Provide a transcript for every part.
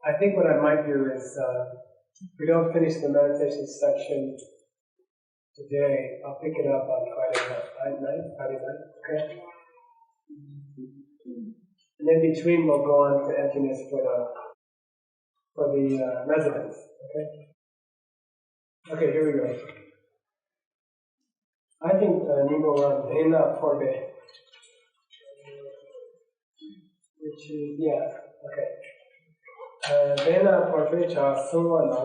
I think what I might do is, if we don't finish the meditation section today, I'll pick it up on Friday night, okay? And in between we'll go on to emptiness for the residents, okay? Okay, here we go. I think Nemo one, Drenba Porbe, which is, yeah, okay. Drenba Porbe Cha Sungwana.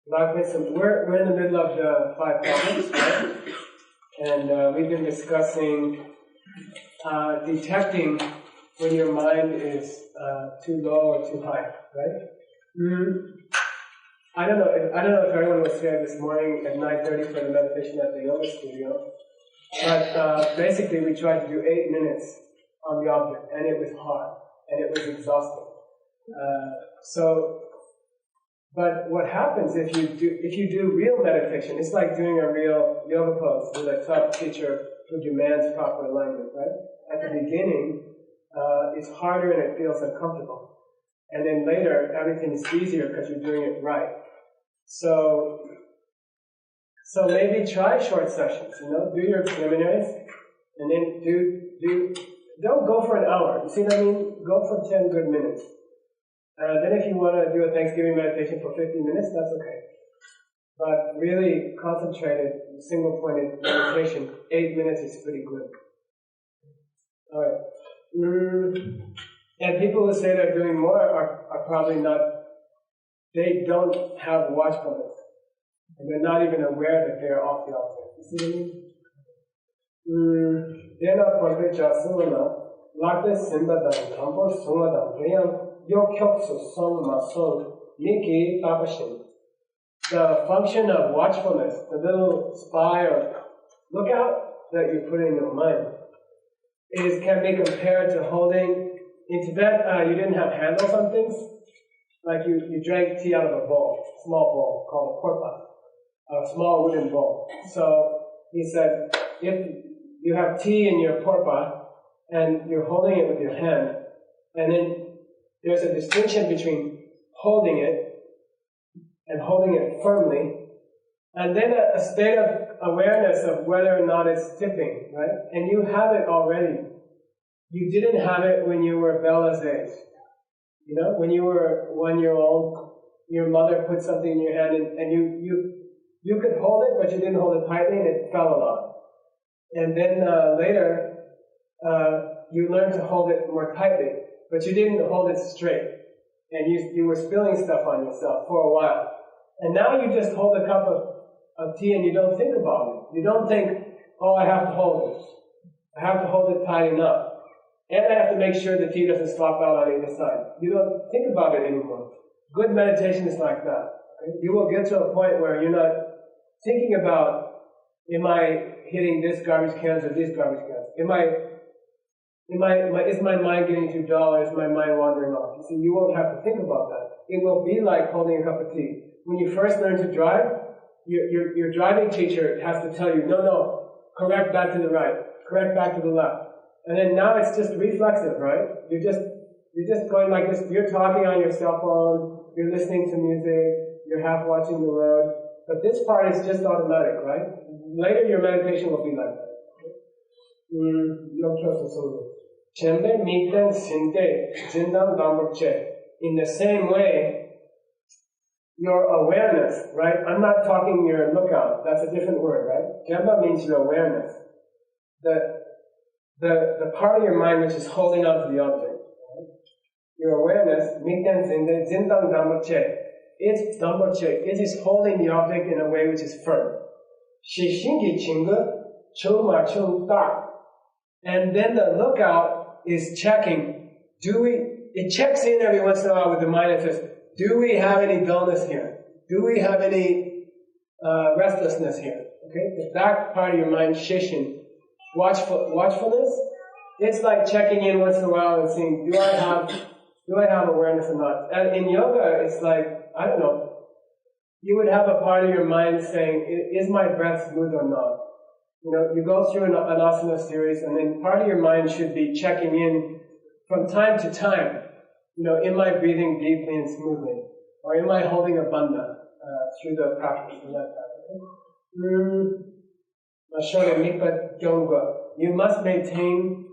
We're in the middle of the 5 problems, right? And we've been discussing detecting when your mind is too low or too high, right? Mm-hmm. I don't know if everyone was here this morning at 9:30 for the meditation at the yoga studio, but basically we tried to do 8 minutes on the object, and it was hard, and it was exhausting. But what happens if you do real meditation? It's like doing a real yoga pose with a tough teacher who demands proper alignment, right? At the beginning, it's harder and it feels uncomfortable. And then later, everything is easier because you're doing it right. So maybe try short sessions, do your preliminaries, and then don't go for an hour. You see what I mean? Go for 10 good minutes. Then if you want to do a Thanksgiving meditation for 50 minutes, that's okay. But really concentrated, single-pointed meditation, 8 minutes is pretty good. All right. And people who say they're doing more are probably not, they don't have watchfulness. And they're not even aware that they're off the altar. You see what I mean? Drenba Porbe Cha Sungwana, Lakde Simbadan, Kampo Sungadam, Dreyam, Yokyoksu Song Masong, Miki Tabashin. The function of watchfulness, the little spy or lookout that you put in your mind, can be compared to holding. In Tibet, you didn't have handles on things. Like you drank tea out of a bowl, small bowl called a porpa, a small wooden bowl. So he said, if you have tea in your porpa and you're holding it with your hand, and then there's a distinction between holding it and holding it firmly, and then a state of awareness of whether or not it's tipping, right? And you have it already. You didn't have it when you were Bella's age. When you were 1 year old, your mother put something in your hand and you could hold it, but you didn't hold it tightly and it fell a lot. And then later, you learned to hold it more tightly, but you didn't hold it straight. And you were spilling stuff on yourself for a while. And now you just hold a cup of tea and you don't think about it. You don't think, oh, I have to hold it. I have to hold it tight enough. And I have to make sure the tea doesn't slop out on either side. You don't think about it anymore. Good meditation is like that. Okay? You will get to a point where you're not thinking about, am I hitting this garbage cans or these garbage cans? Is my mind getting too dull or is my mind wandering off? You see, you won't have to think about that. It will be like holding a cup of tea. When you first learn to drive, your driving teacher has to tell you, no, correct back to the right, correct back to the left. And then now it's just reflexive, right? You're just going like this. You're talking on your cell phone, you're listening to music, you're half watching the road. But this part is just automatic, right? Later your meditation will be like that. In the same way, your awareness, right? I'm not talking your lookout, that's a different word, right? Drenba means your awareness. The part of your mind which is holding on to the object. Right? Your awareness, it's damboche. It is holding the object in a way which is firm. And then the lookout is checking. It checks in every once in a while with the mind and says, do we have any dullness here? Do we have any restlessness here? Okay, the back part of your mind, Sheshin, watchfulness, it's like checking in once in a while and seeing, do I have awareness or not? And in yoga, it's like, I don't know, you would have a part of your mind saying, is my breath smooth or not? You go through an asana series, and then part of your mind should be checking in from time to time. am I breathing deeply and smoothly? Or am I holding a bandha through the practice of that practice? You must maintain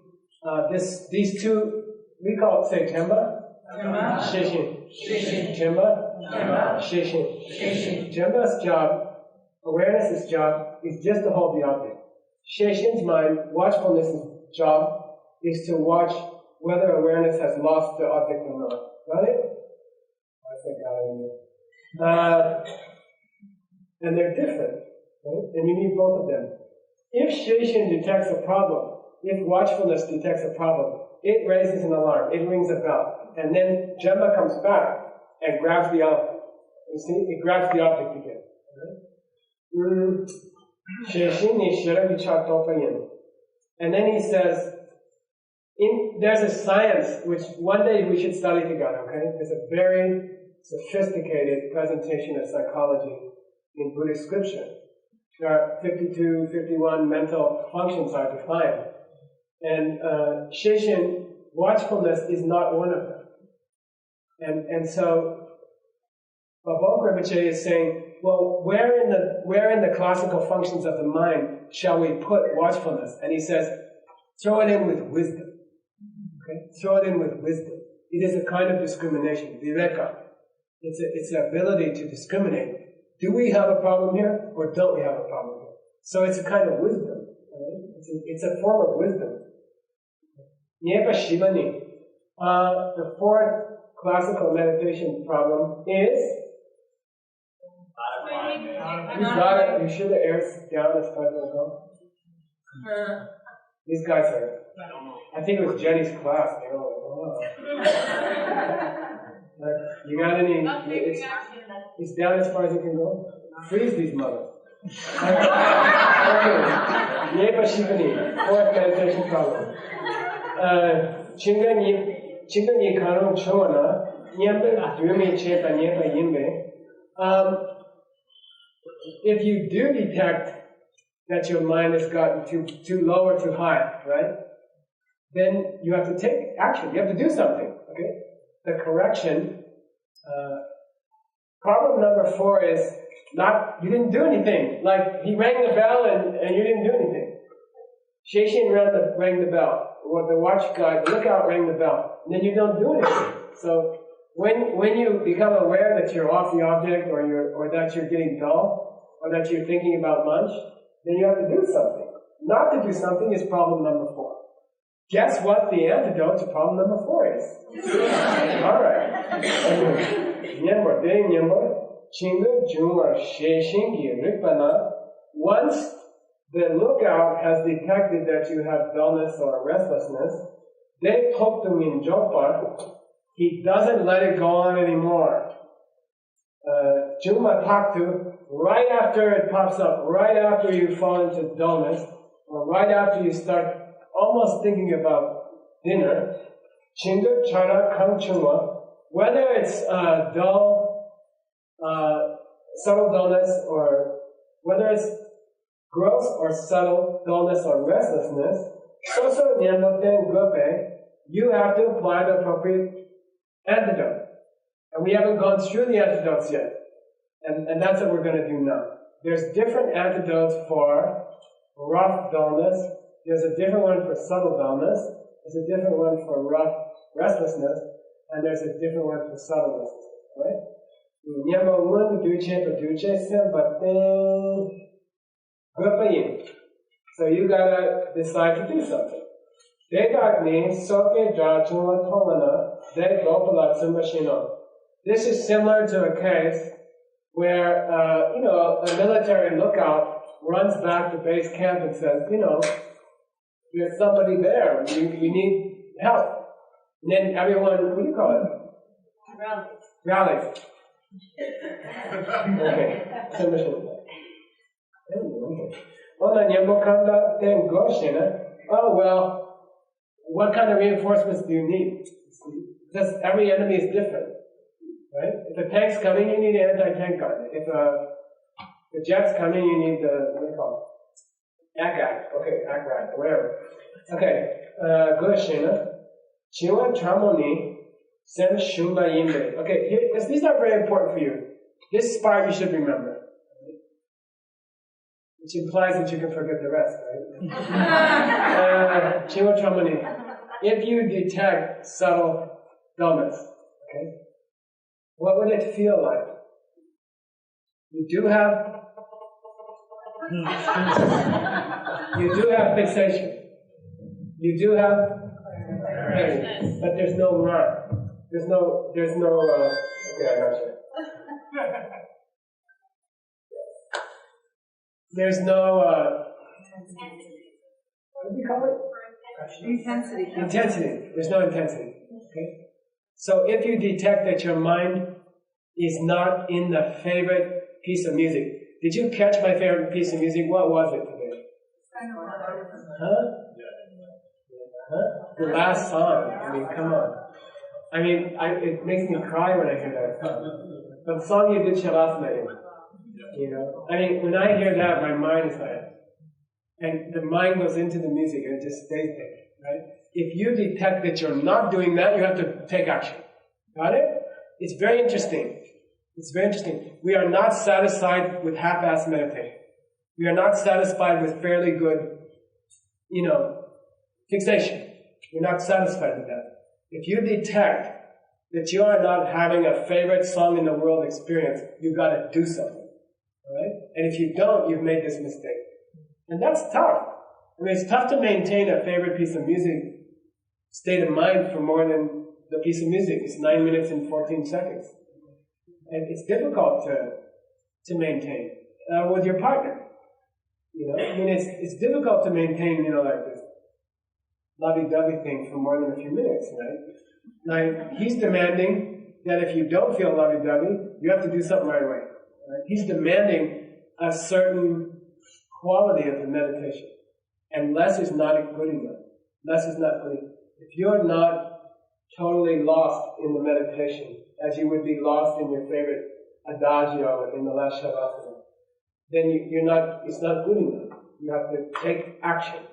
these two, we call it, say, Drenba? Sheshin. Drenba? Sheshin. Drenba's job, awareness's job, is just to hold the object. Sheshin's mind, watchfulness' job, is to watch whether awareness has lost the object or not. Got it? And they're different, right? And you need both of them. If Sheshin detects a problem, if watchfulness detects a problem, it raises an alarm, it rings a bell, and then Drenba comes back and grabs the object. You see, it grabs the object again. Right? And then he says, there's a science which one day we should study together, okay? There's a very sophisticated presentation of psychology in Buddhist scripture. There are 52, 51 mental functions are defined. And Sheshin, watchfulness, is not one of them. And so Pabongka Rinpoche is saying, well, where in the classical functions of the mind shall we put watchfulness? And he says, throw it in with wisdom. Okay? Throw it in with wisdom. It is a kind of discrimination, viveka. It's the ability to discriminate. Do we have a problem here, or don't we have a problem here? So it's a kind of wisdom. Right? It's a form of wisdom. Nyepa Shivani. The fourth classical meditation problem is, you got it. You should have airs down as far as I go. These guys are, I think it was Jenny's class. They were like, oh. You got any? It's down as far as it can go. Freeze these mothers. Okay. Nyepa Shivani. Fourth meditation problem. Chingani Kano Chona, Nyemba Dumi Chepa Nyepa Yimbe. If you do detect that your mind has gotten too low or too high, right? Then you have to take action. You have to do something, okay? The correction. Problem number 4 is you didn't do anything. Like, he rang the bell and you didn't do anything. Sheshin rang the bell. Or the watch guy, the lookout rang the bell. And then you don't do anything. So when you become aware that you're off the object, or that you're getting dull, or that you're thinking about lunch, then you have to do something. Not to do something is problem number 4. Guess what the antidote to problem number 4 is? Alright. Once the lookout has detected that you have dullness or restlessness, they poke them in jopa. He doesn't let it go on anymore. Juma taktu, right after it pops up, right after you fall into dullness, or right after you start almost thinking about dinner, chinga chara kang chungwa, whether it's dull, subtle dullness, or whether it's gross or subtle dullness or restlessness, soso nyanmoten gope, you have to apply the appropriate antidote. And we haven't gone through the antidotes yet. And that's what we're going to do now. There's different antidotes for rough dullness. There's a different one for subtle dullness. There's a different one for rough restlessness. And there's a different one for subtle restlessness. Right? So you gotta decide to do something. This is similar to a case where, a military lookout runs back to base camp and says, there's somebody there, you need help. And then everyone, what do you call it? Rallies. Okay. Oh, well, what kind of reinforcements do you need? Because every enemy is different. Right? If a tank's coming, you need an anti-tank gun. If the jet's coming, you need the, what do you call it? ACRAC, whatever. Okay, Geshe Chiwa Chamoni, Sem Shumba Yimbe. Okay, here, because these are very important for you. This part you should remember. Which implies that you can forget the rest, right? Jingwa Tramani. If you detect subtle dullness, okay, what would it feel like? You do have fixation. You do have pain, but there's no rhyme. There's no, okay, I got you. There's no, what do you call it? Intensity. Intensity. There's no intensity. Okay? So if you detect that your mind is not in the favorite piece of music, did you catch my favorite piece of music? What was it today? Huh? The last song. I mean, come on. I mean, it makes me cry when I hear that song. The song you did Shavasana in. You know? I mean, when I hear that, my mind is like, and the mind goes into the music and it just stays there, right? If you detect that you're not doing that, you have to take action. Got it? It's very interesting. It's very interesting. We are not satisfied with half-assed meditation. We are not satisfied with fairly good, fixation. We're not satisfied with that. If you detect that you are not having a favorite song in the world experience, you've got to do something. Right? And if you don't, you've made this mistake. And that's tough. I mean, it's tough to maintain a favorite piece of music state of mind for more than the piece of music. It's 9 minutes and 14 seconds. And it's difficult to maintain with your partner. I mean, it's difficult to maintain, like this lovey-dovey thing for more than a few minutes, right? Like, he's demanding that if you don't feel lovey-dovey, you have to do something right away. Right? He's demanding a certain quality of the meditation. And less is not good enough. Less is not good enough. If you're not totally lost in the meditation, as you would be lost in your favorite adagio in the last Shavasana, then it's not good enough. You have to take action.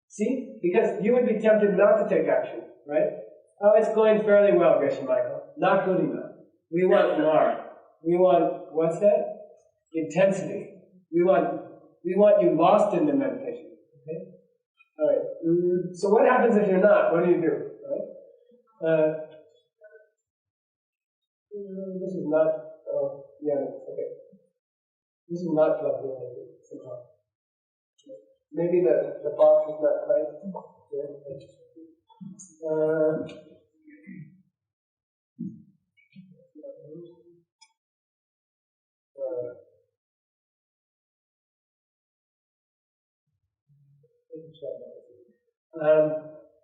See? Because you would be tempted not to take action, right? Oh, it's going fairly well, Geshe MIchael. Not good enough. We want more. We want, what's that? Intensity. We want you lost in the meditation. Okay? Alright. So what happens if you're not? What do you do? Right? This is not, okay. This is not plugged in, I think, somehow. Maybe the box is not tight.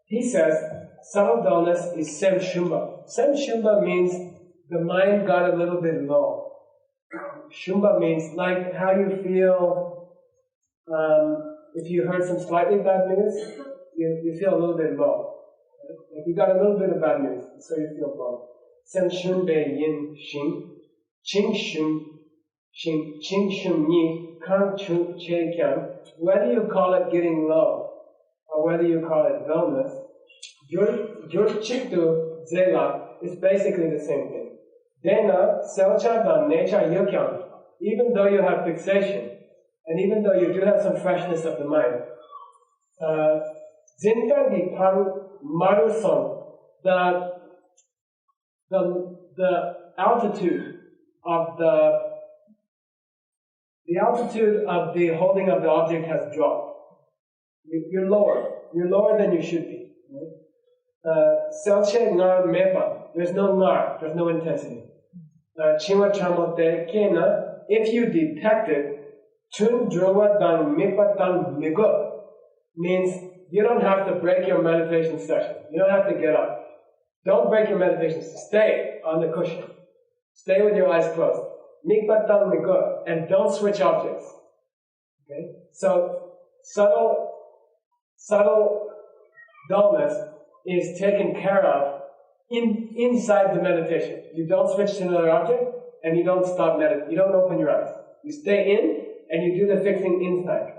He says, subtle dullness is sem shumba. Sem shumba means the mind got a little bit low. Shumba means like how you feel if you heard some slightly bad news, you feel a little bit low. Like you got a little bit of bad news, so you feel low. Sem shun bei yin shin, ching shun ni, kang chu che kyang. Whether you call it getting low, or whether you call it dullness, your chikdu zela is basically the same thing. Dena, selcha dan necha yukyang. Even though you have fixation, and even though you do have some freshness of the mind, zinta di maru son, the altitude of the altitude of the holding of the object has dropped. You're lower. You're lower than you should be. Selche ngar mepa. There's no ngar. There's no intensity. Chima chamote kena. If you detect it, tun drowa dan mipa dan migo means you don't have to break your meditation session. You don't have to get up. Don't break your meditation. Stay on the cushion. Stay with your eyes closed. Mipa dan migo. And don't switch objects. Okay? So, subtle dullness is taken care of inside the meditation. You don't switch to another object, and you don't stop meditating. You don't open your eyes. You stay in, and you do the fixing inside.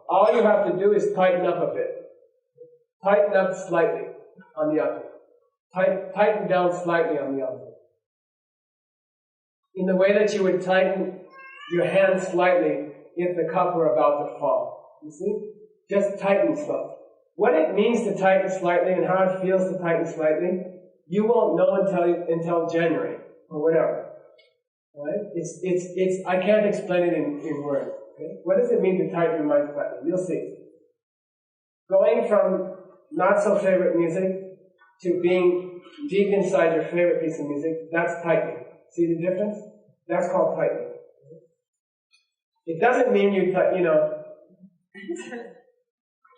All you have to do is tighten up a bit. Tighten up slightly on the object. Tighten down slightly on the object. In the way that you would tighten your hand slightly if the cup were about to fall. You see? Just tighten slightly. What it means to tighten slightly and how it feels to tighten slightly, you won't know until January or whatever. Right? I can't explain it in words. Okay? What does it mean to tighten your mind slightly? You'll see. Going from not so favorite music to being deep inside your favorite piece of music, that's tightening. See the difference? That's called tightening. It doesn't mean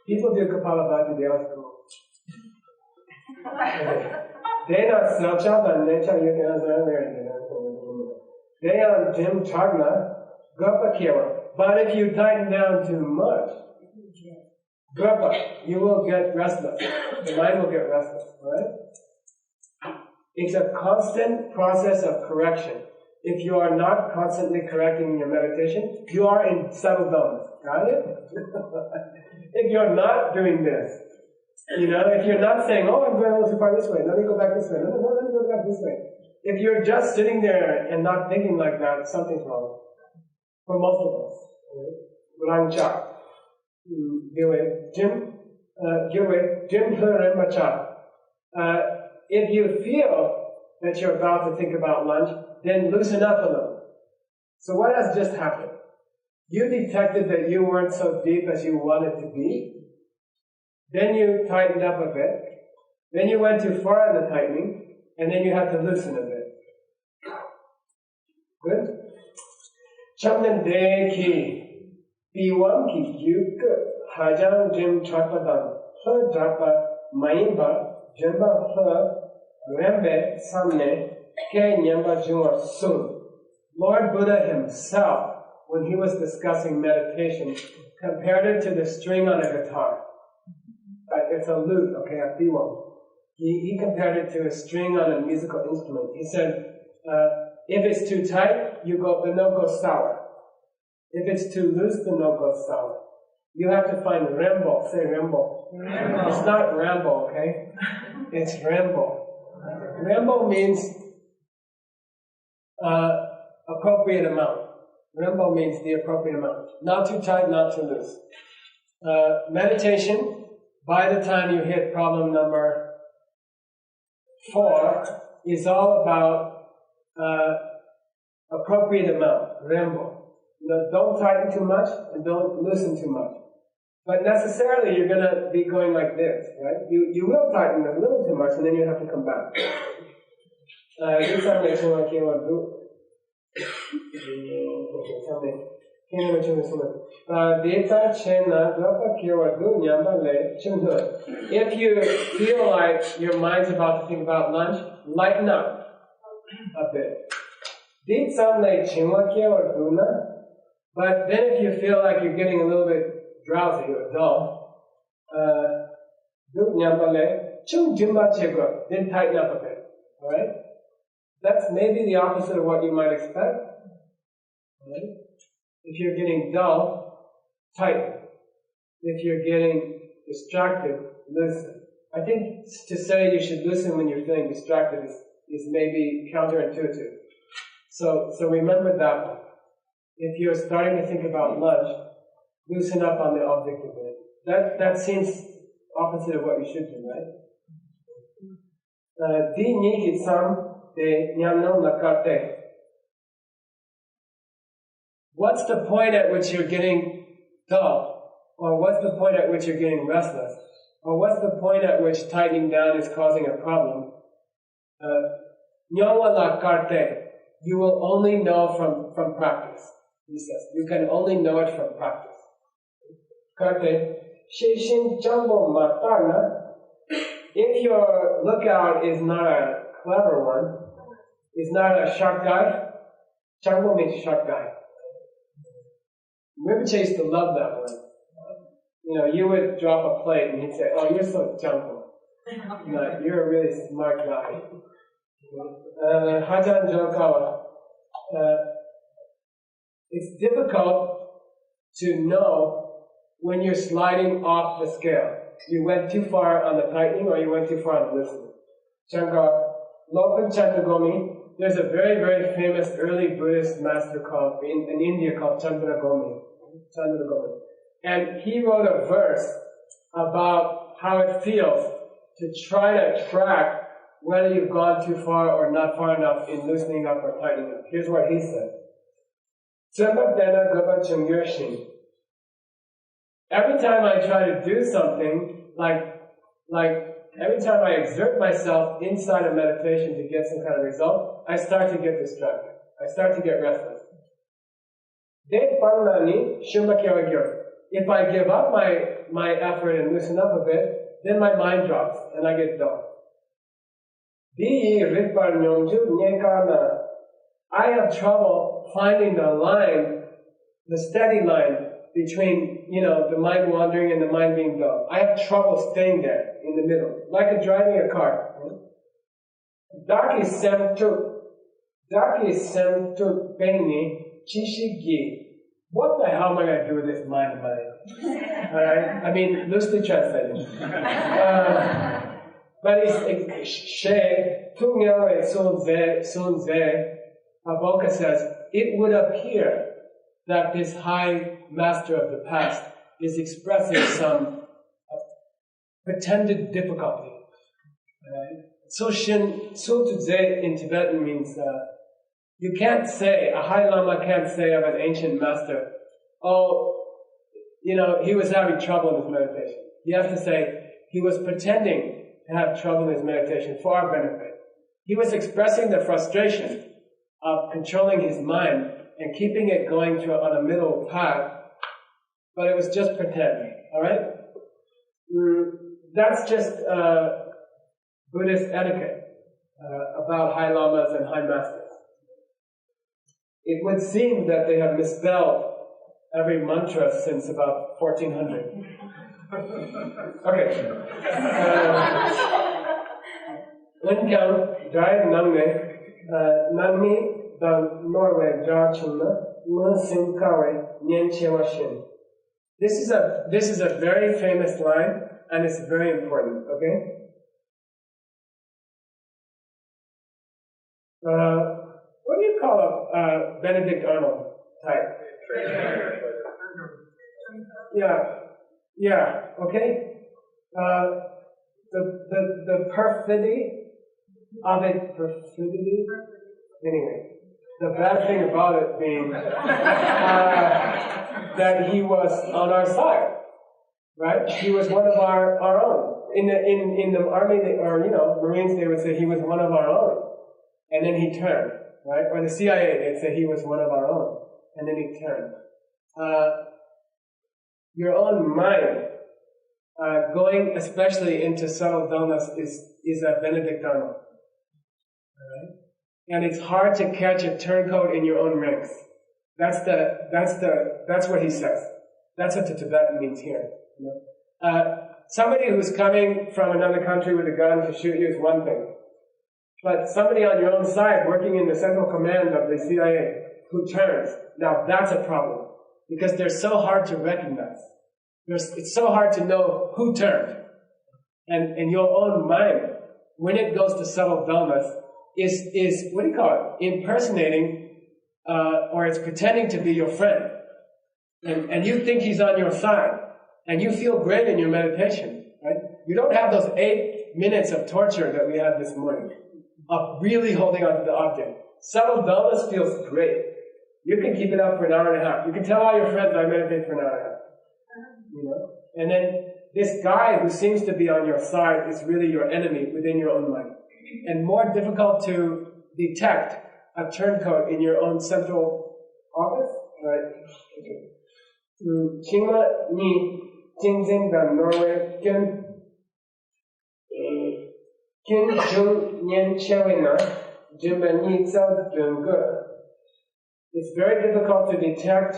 people do Kapalabhati, they are cool. They are Snapchat and nature, you can answer earlier. They are Jim Chagna, gopa kira. But if you tighten down too much, gopa, you will get restless. The mind will get restless, right? It's a constant process of correction. If you are not constantly correcting in your meditation, you are in subtle dullness. Got it? If you're not doing this, if you're not saying, oh, I'm going a little too far this way, let me go back this way, no, let me go back this way. If you're just sitting there and not thinking like that, something's wrong. For most of us. Rangcha. If you feel that you're about to think about lunch, then loosen up a little. So what has just happened? You detected that you weren't so deep as you wanted to be. Then you tightened up a bit. Then you went too far in the tightening, and then you had to loosen a bit. Good? Chamden de ki piwam ki yuk hajan jim chapadan her japa maimba jemba her rembe samne ke nyamba jungwa sun. Lord Buddha himself, when he was discussing meditation, compared it to the string on a guitar. It's a lute, okay, a piwam. He compared it to a string on a musical instrument. He said, if it's too tight, the note goes sour. If it's too loose, the note goes sour. You have to find Rambo. Say Rambo. It's not Rambo, okay? It's Rambo. Rambo means appropriate amount. Rambo means the appropriate amount. Not too tight, not too loose. Meditation, by the time you hit problem number 4, is all about appropriate amount, Rambo. Don't tighten too much and don't loosen too much. But necessarily you're going to be going like this, right? You will tighten a little too much and then you have to come back. If you feel like your mind's about to think about lunch, lighten up a bit. But then if you feel like you're getting a little bit drowsy or dull, then tighten up a bit. Alright? That's maybe the opposite of what you might expect. Right? If you're getting dull, tighten. If you're getting distracted, loosen. I think to say you should listen when you're feeling distracted is maybe counterintuitive. So remember that one. If you're starting to think about lunch, loosen up on the object a bit. That seems opposite of what you should do, right? What's the point at which you're getting dull? Or what's the point at which you're getting restless? Or what's the point at which tightening down is causing a problem? You will only know from practice. He says, you can only know it from practice. Karte, Sheshin Jambo Matana, if your lookout is not a clever one, is not a sharp guy, Jambo means sharp guy. Rinpoche used to love that one. You would drop a plate and he'd say, oh, you're so Jambo. No, you're a really smart guy. Hajan Jokawa. It's difficult to know when you're sliding off the scale. you went too far on the tightening or you went too far on the loosening. Shankar, Lopan Chandragomi, there's a very, very famous early Buddhist master called, in India called Chandragomi. And he wrote a verse about how it feels to try to track whether you've gone too far or not far enough in loosening up or tightening up. Here's what he said. Every time I try to do something, like every time I exert myself inside of meditation to get some kind of result, I start to get distracted. I start to get restless. If I give up my effort and loosen up a bit, then my mind drops and I get dull. I have trouble finding the line, the steady line between, the mind wandering and the mind being dull. I have trouble staying there in the middle, like driving a car. Daki semtu beni chishigi. What the hell am I going to do with this mind of mine? Alright? I mean, loosely translated. But it's she, Tungyawe Sunze, Pabongka says, it would appear that this high master of the past is expressing some pretended difficulty. Sheshin, Suntuze in Tibetan means, you can't say, a high lama can't say of an ancient master, he was having trouble in his meditation. He has to say, he was pretending to have trouble in his meditation for our benefit. He was expressing the frustration of controlling his mind and keeping it going on a middle path, but it was just pretend, alright? That's just Buddhist etiquette about high lamas and high masters. It would seem that they have misspelled every mantra since about 1400. Okay. Unkang dai namne nami dan Norway Jarchuna Munsinkawe Nyenchewashin. This is a very famous line and it's very important, okay? What do you call a Benedict Arnold type? Yeah, okay? The perfidy of it, anyway, the bad thing about it being that he was on our side, right? He was one of our own. In the army, Marines, they would say he was one of our own. And then he turned, right? Or the CIA, they'd say he was one of our own. And then he turned. Your own mind, going especially into subtle dullness is a Benedict Arnold. Alright? And it's hard to catch a turncoat in your own ranks. That's what he says. That's what the Tibetan means here. Somebody who's coming from another country with a gun to shoot you is one thing. But somebody on your own side, working in the central command of the CIA, who turns, now that's a problem. Because they're so hard to recognize. It's so hard to know who turned. And your own mind, when it goes to subtle dullness, is what do you call it? Impersonating, or it's pretending to be your friend. And you think he's on your side. And you feel great in your meditation, right? You don't have those 8 minutes of torture that we had this morning, of really holding on to the object. Subtle dullness feels great. You can keep it up for an hour and a half. You can tell all your friends, I meditate for an hour and a half. And then this guy who seems to be on your side is really your enemy within your own mind. And more difficult to detect a turncoat in your own central office, right? Chingla ni jingzing dan Norway kin jung nyen chewina jimba ni tsao dunga. It's very difficult to detect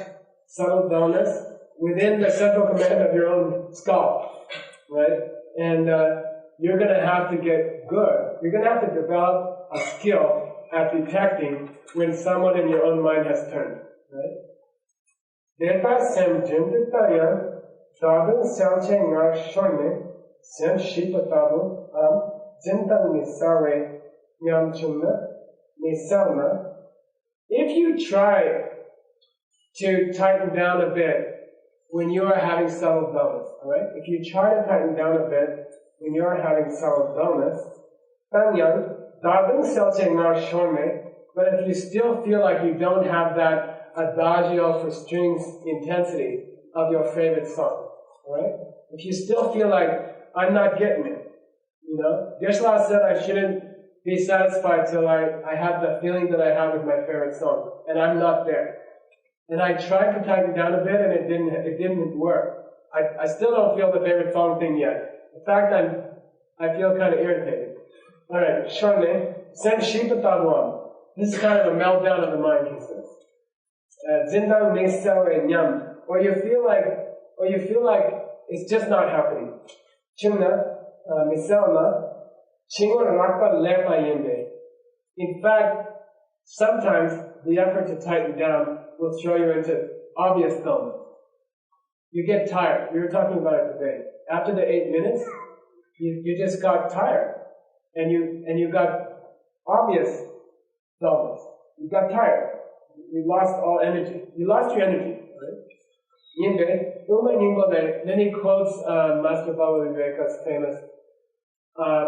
subtle dullness within the central command of your own skull, right? And you're going to have to get good. You're going to have to develop a skill at detecting when someone in your own mind has turned, right? Deta sem jindutaya sadhu selche nga shone Sem Shipatabu, Zintan Misawe, Nyam Chumna, Misalna. If you try to tighten down a bit when you are having subtle dullness, alright? If you try to tighten down a bit when you are having subtle dullness, Tanyan, Dadung Selcheng Mar Shorme, but if you still feel like you don't have that adagio for strings intensity of your favorite song, alright? If you still feel like, I'm not getting it, Geshe said I shouldn't be satisfied till I have the feeling that I have with my favorite song, and I'm not there. And I tried to tighten down a bit, and it didn't work. I still don't feel the favorite song thing yet. In fact, I feel kind of irritated. All right, Shorne, Sen Shipatadwam. This is kind of a meltdown of the mind, he says. Zindang Mesel and Nyam, or you feel like it's just not happening. Chimna, Miselna, Chingon Rakpa Lepa Yembe. In fact, sometimes the effort to tighten down will throw you into obvious dullness. You get tired. We were talking about it today. After the 8 minutes, you just got tired, and you got obvious dullness. You got tired. You lost all energy. You lost your energy. Right? Then he quotes Master Baba Viveka's famous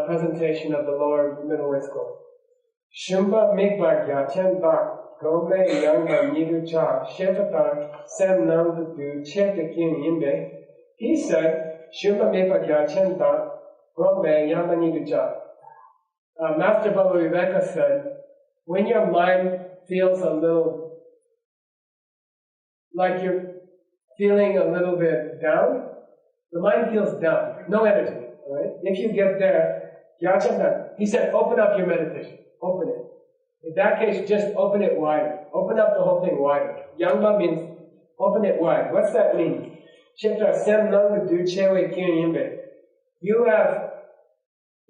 presentation of the lower middle way school. Shumba mikba gyachan dak. Gome Yanga Nidu Cha Shefata Sam Nam Du Chetekin Yimbe. He said, Shumba Mepa Gyachan Da Gome Yanga Nidu Cha. Master Baba Viveka said, when your mind feels a little like you're feeling a little bit down, the mind feels down, no energy. Right? If you get there, Gyachan Da, he said, open up your meditation, open it. In that case, just open it wider. Open up the whole thing wider. Yangba means open it wide. What's that mean?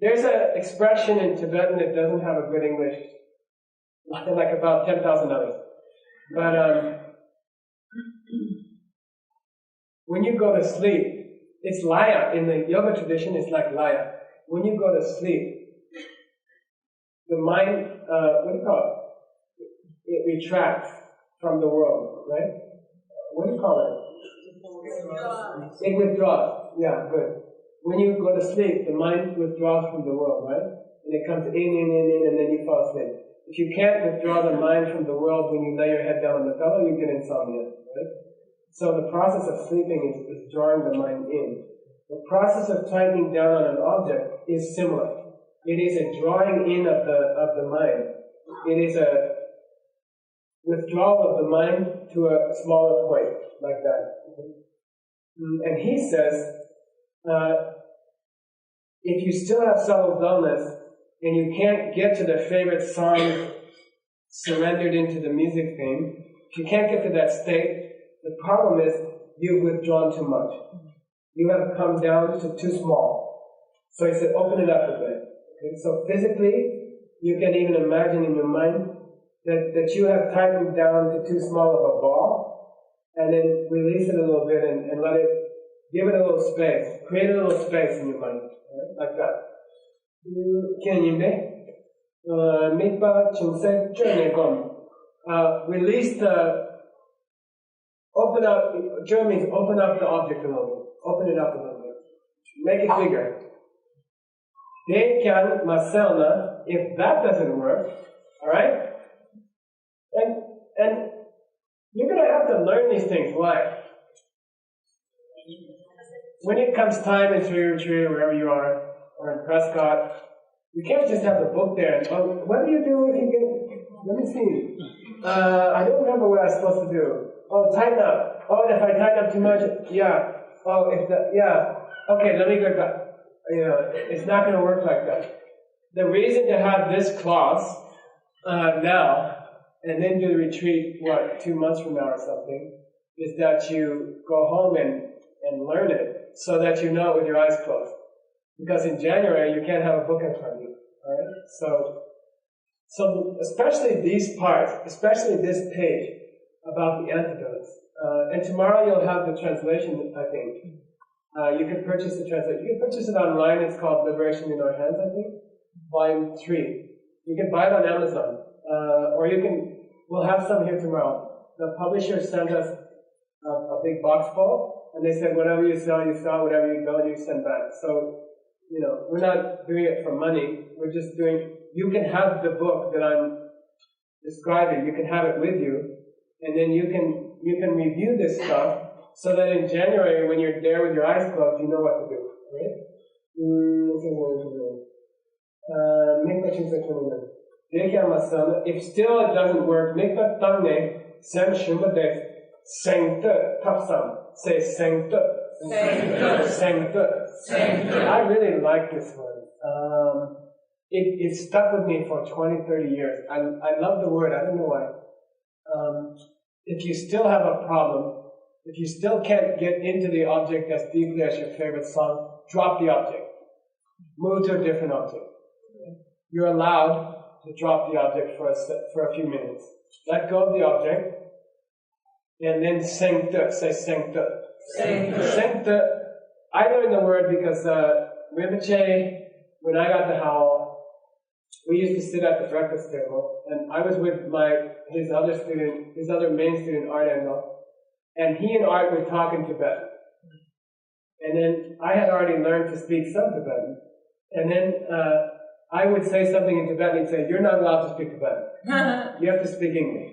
There's an expression in Tibetan that doesn't have a good English, like about 10,000 others. But when you go to sleep, it's laya. In the yoga tradition, it's like laya. When you go to sleep, the mind, what do you call it? It retracts from the world, right? What do you call it? It withdraws. Yeah, good. When you go to sleep, the mind withdraws from the world, right? And it comes in, and then you fall asleep. If you can't withdraw the mind from the world when you lay your head down on the pillow, you get insomnia, right? So the process of sleeping is drawing the mind in. The process of tightening down on an object is similar. It is a drawing in of the mind. It is a withdrawal of the mind to a smaller point, like that. And he says, if you still have subtle dullness and you can't get to the favorite song surrendered into the music thing, if you can't get to that state, the problem is you've withdrawn too much. You have come down to too small. So he said, open it up a bit. Okay? So physically, you can even imagine in your mind that you have tightened down to too small of a ball, and then release it a little bit and let it, give it a little space. Create a little space in your mind, right? Like that. Release the, open up, German means open up the object a little bit. Open it up a little bit. Make it bigger. They can maselna, if that doesn't work, alright? And you're going to have to learn these things. Why? When it comes time in Three Retreat, wherever you are, or in Prescott, you can't just have the book there and, oh, what do you do if you get, let me see. I don't remember what I was supposed to do. Oh, tighten up. Oh, if I tighten up too much, yeah. Oh, okay, let me go back. It's not going to work like that. The reason to have this class now, and then do the retreat, 2 months from now or something, is that you go home and learn it so that you know it with your eyes closed. Because in January, you can't have a book in front of you. Alright? So especially these parts, especially this page about the antidotes. And tomorrow you'll have the translation, I think. You can purchase the translation. You can purchase it online. It's called Liberation in Our Hands, I think. Volume 3. You can buy it on Amazon. Or you can, we'll have some here tomorrow. The publisher sent us a big box full, and they said whatever you sell, whatever you don't, you send back. So, we're not doing it for money. We're just doing, you can have the book that I'm describing, you can have it with you, and then you can review this stuff, so that in January, when you're there with your eyes closed, you know what to do, right? If still it doesn't work, make the tangne, sem shumade, sengte, tapsam. Say sengte. Sengte. I really like this one. It stuck with me for 20, 30 years. I love the word, I don't know why. If you still have a problem, if you still can't get into the object as deeply as your favorite song, drop the object. Move to a different object. You're allowed to drop the object for a few minutes. Let go of the object, and then sengte, say sengte. Sengte. I learned the word because Rinpoche, when I got to Howell, we used to sit at the breakfast table, and I was with his other main student, Art Engel, and he and Art would talk in Tibetan. And then I had already learned to speak some Tibetan, and then I would say something in Tibetan, and he'd say, "You're not allowed to speak Tibetan. You have to speak English."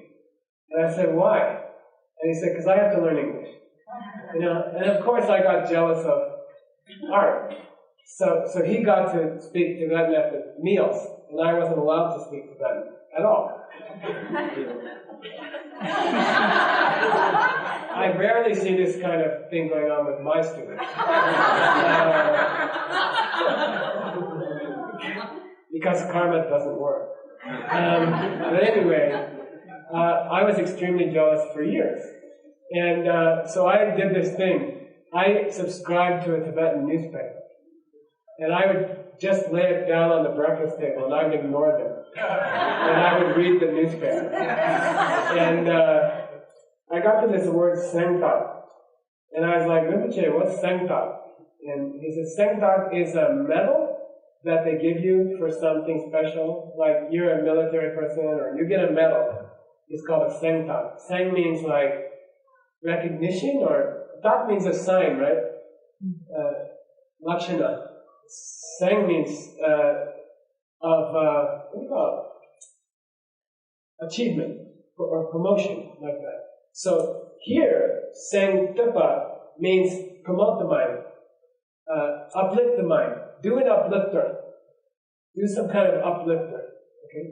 And I said, "Why?" And he said, "Because I have to learn English." And of course I got jealous of Art. So he got to speak Tibetan at the meals, and I wasn't allowed to speak Tibetan at all. I rarely see this kind of thing going on with my students. Because karma doesn't work. But anyway, I was extremely jealous for years. And so I did this thing. I subscribed to a Tibetan newspaper. And I would just lay it down on the breakfast table, and I would ignore them. And I would read the newspaper. And I got to this word, sengtak. And I was like, "Rinpoche, what's sengtak?" And he said, "Sengtak is a medal that they give you for something special. Like you're a military person, or you get a medal. It's called a sengtak. Seng means like recognition, or tak means a sign, right? Lakshana. Sang means what do you call it? Achievement or promotion, like that. So here, Sang Tepa means promote the mind, uplift the mind, do an uplifter, do some kind of uplifter. Okay.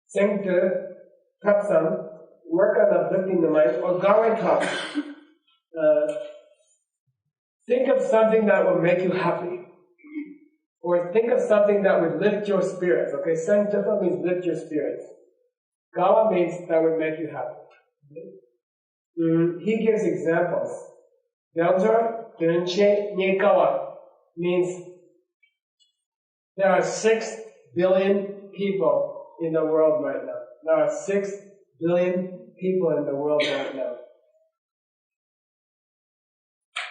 Sang Te Tapsam, work on uplifting the mind, or Gawaitap. Think of something that will make you happy. Or think of something that would lift your spirits. Okay, Sangtipa means lift your spirits. Gawa means that would make you happy. He gives examples. Delta Drenche Nyekawa means there are 6 billion people in the world right now. There are 6 billion people in the world right now.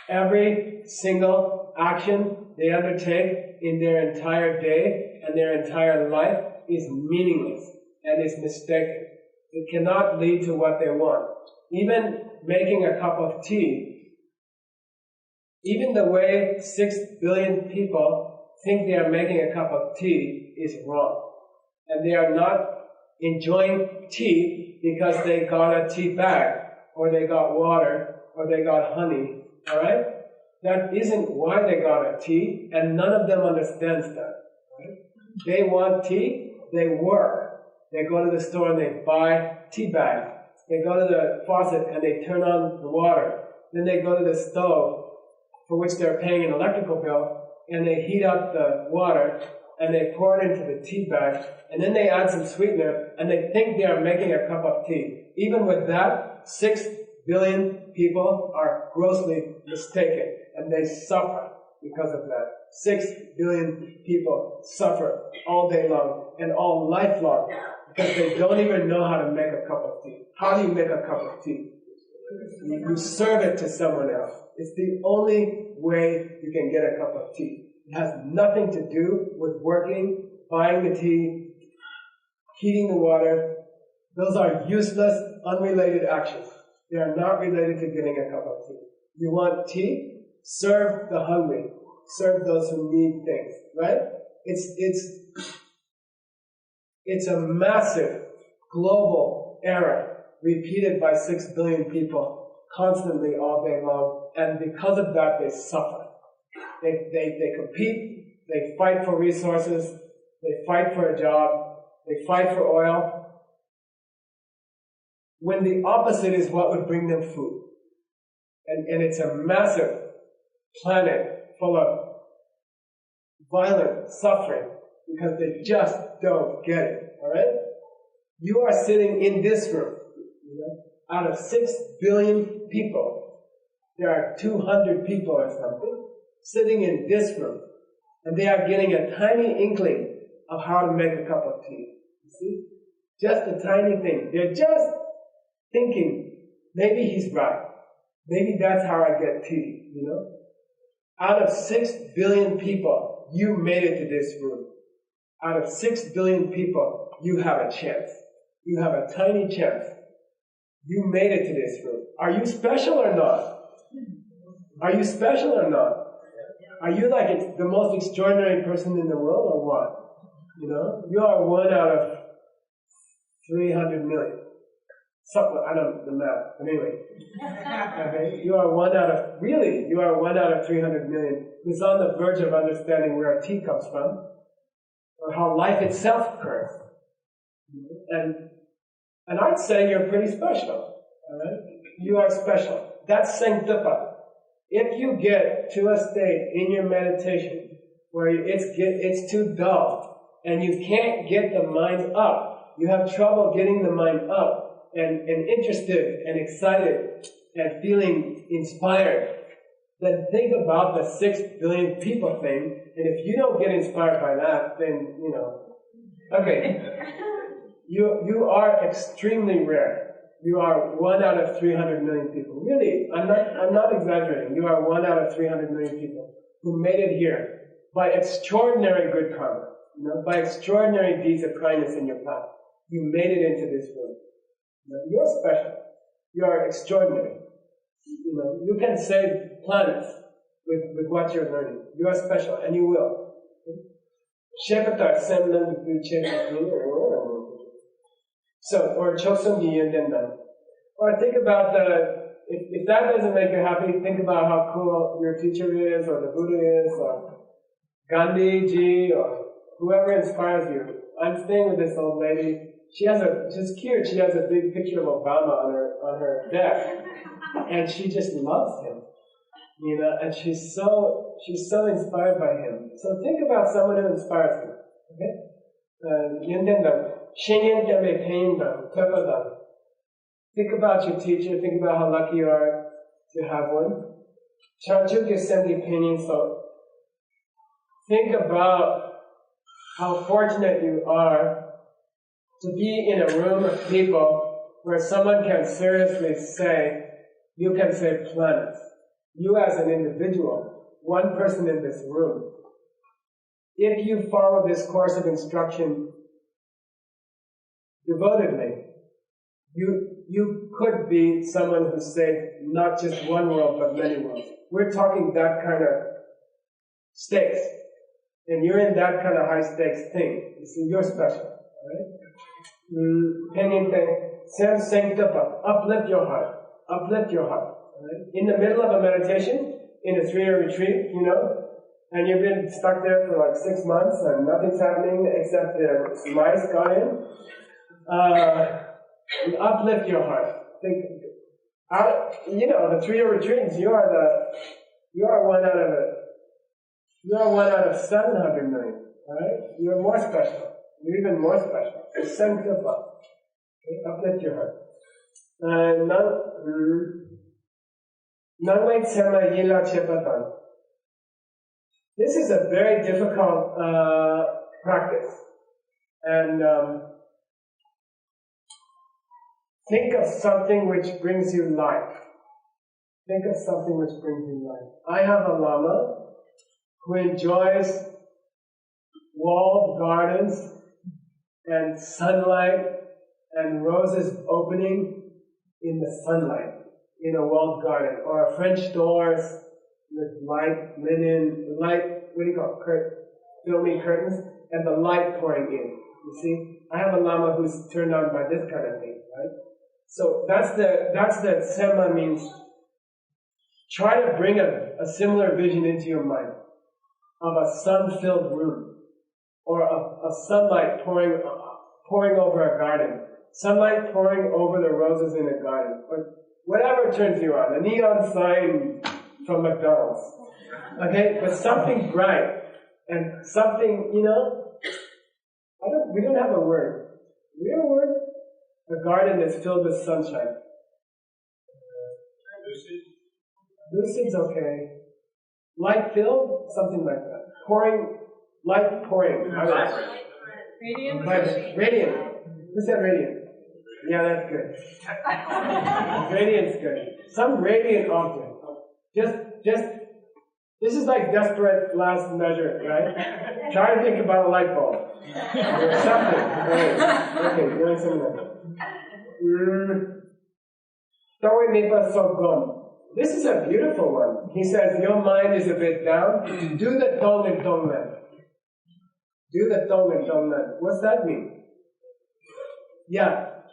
Every single action they undertake in their entire day and their entire life is meaningless and is mistaken. It cannot lead to what they want. Even making a cup of tea, even the way 6 billion people think they are making a cup of tea is wrong. And they are not enjoying tea because they got a tea bag, or they got water, or they got honey. Alright? That isn't why they got a tea, and none of them understands that. Right? They want tea, they work. They go to the store and they buy tea bags. They go to the faucet and they turn on the water. Then they go to the stove, for which they're paying an electrical bill, and they heat up the water, and they pour it into the tea bag, and then they add some sweetener, and they think they are making a cup of tea. Even with that, 6 billion people are grossly mistaken, and they suffer because of that. 6 billion people suffer all day long and all life long because they don't even know how to make a cup of tea. How do you make a cup of tea? You serve it to someone else. It's the only way you can get a cup of tea. It has nothing to do with working, buying the tea, heating the water. Those are useless, unrelated actions. They are not related to getting a cup of tea. You want tea? Serve the hungry. Serve those who need things, right? It's a massive global error repeated by 6 billion people constantly all day long, and because of that they suffer. They compete, they fight for resources, they fight for a job, they fight for oil, when the opposite is what would bring them food. And it's a massive planet full of violent suffering because they just don't get it, alright? You are sitting in this room, out of 6 billion people, there are 200 people or something sitting in this room, and they are getting a tiny inkling of how to make a cup of tea. You see? Just a tiny thing. They're just thinking, maybe he's right. Maybe that's how I get tea, Out of 6 billion people, you made it to this room. Out of 6 billion people, you have a chance. You have a tiny chance. You made it to this room. Are you special or not? Are you special or not? Are you like the most extraordinary person in the world or what? You are 1 out of 300 million. Something, I don't know the math, but anyway. Okay? You are 1 out of 300 million who's on the verge of understanding where tea comes from, or how life itself occurs. And I'd say you're pretty special. Alright? You are special. That's sanctified. If you get to a state in your meditation where it's too dull and you can't get the mind up, you have trouble getting the mind up, and interested and excited and feeling inspired, then think about the 6 billion people thing, and if you don't get inspired by that, then, okay, you are extremely rare. You are 1 out of 300 million people. Really, I'm not exaggerating. You are 1 out of 300 million people who made it here by extraordinary good karma, by extraordinary deeds of kindness in your path. You made it into this world. You're special. You are extraordinary. You can save planets with what you're learning. You are special, and you will. So, or Chosun Yendenda. Or think about if that doesn't make you happy, think about how cool your teacher is, or the Buddha is, or Gandhi ji, or whoever inspires you. I'm staying with this old lady. She's cute. She has a big picture of Obama on her desk, and she just loves him, and she's so inspired by him. So think about someone who inspires you. Okay? Think about your teacher. Think about how lucky you are to have one. So think about how fortunate you are to be in a room of people where someone can seriously say, you can save planets. You as an individual, one person in this room, if you follow this course of instruction devotedly, you could be someone who saved not just one world, but many worlds. We're talking that kind of stakes. And you're in that kind of high stakes thing. You see, you're special. Right? Uplift your heart. Uplift your heart. Right? In the middle of a meditation, in a 3-year retreat, and you've been stuck there for like 6 months and nothing's happening except the mice got in. Uplift your heart. Think, the 3-year retreats, you are 1 out of 700 million. Right? You're more special. You're even more special. So sanctify. Okay? Uplift your heart. This is a very difficult practice. And think of something which brings you life. think of something which brings you life. I have a lama who enjoys walled gardens and sunlight and roses opening in the sunlight in a walled garden, or French doors with light, linen, light, what do you call it, filmy curtains, and the light pouring in. You see, I have a lama who's turned on by this kind of thing, right? So that's the Sema means. Try to bring a similar vision into your mind of a sun-filled room, or a sunlight pouring over a garden, sunlight pouring over the roses in a garden, or whatever turns you on, a neon sign from McDonald's, okay? But something bright and something, we don't have a word. We have a word? A garden that's filled with sunshine. Lucid's okay. Light filled, something like that. Light pouring. Radiant. Radiant. Who said radiant? Yeah, that's good. Radiant's good. Some radiant object. Just. This is like desperate last measure, right? Try to think about a light bulb or something. Right. Okay, you're doing something. This is a beautiful one. He says, your mind is a bit down. Do the dong and donglen. Do the dong and donglen. What's that mean? Yeah.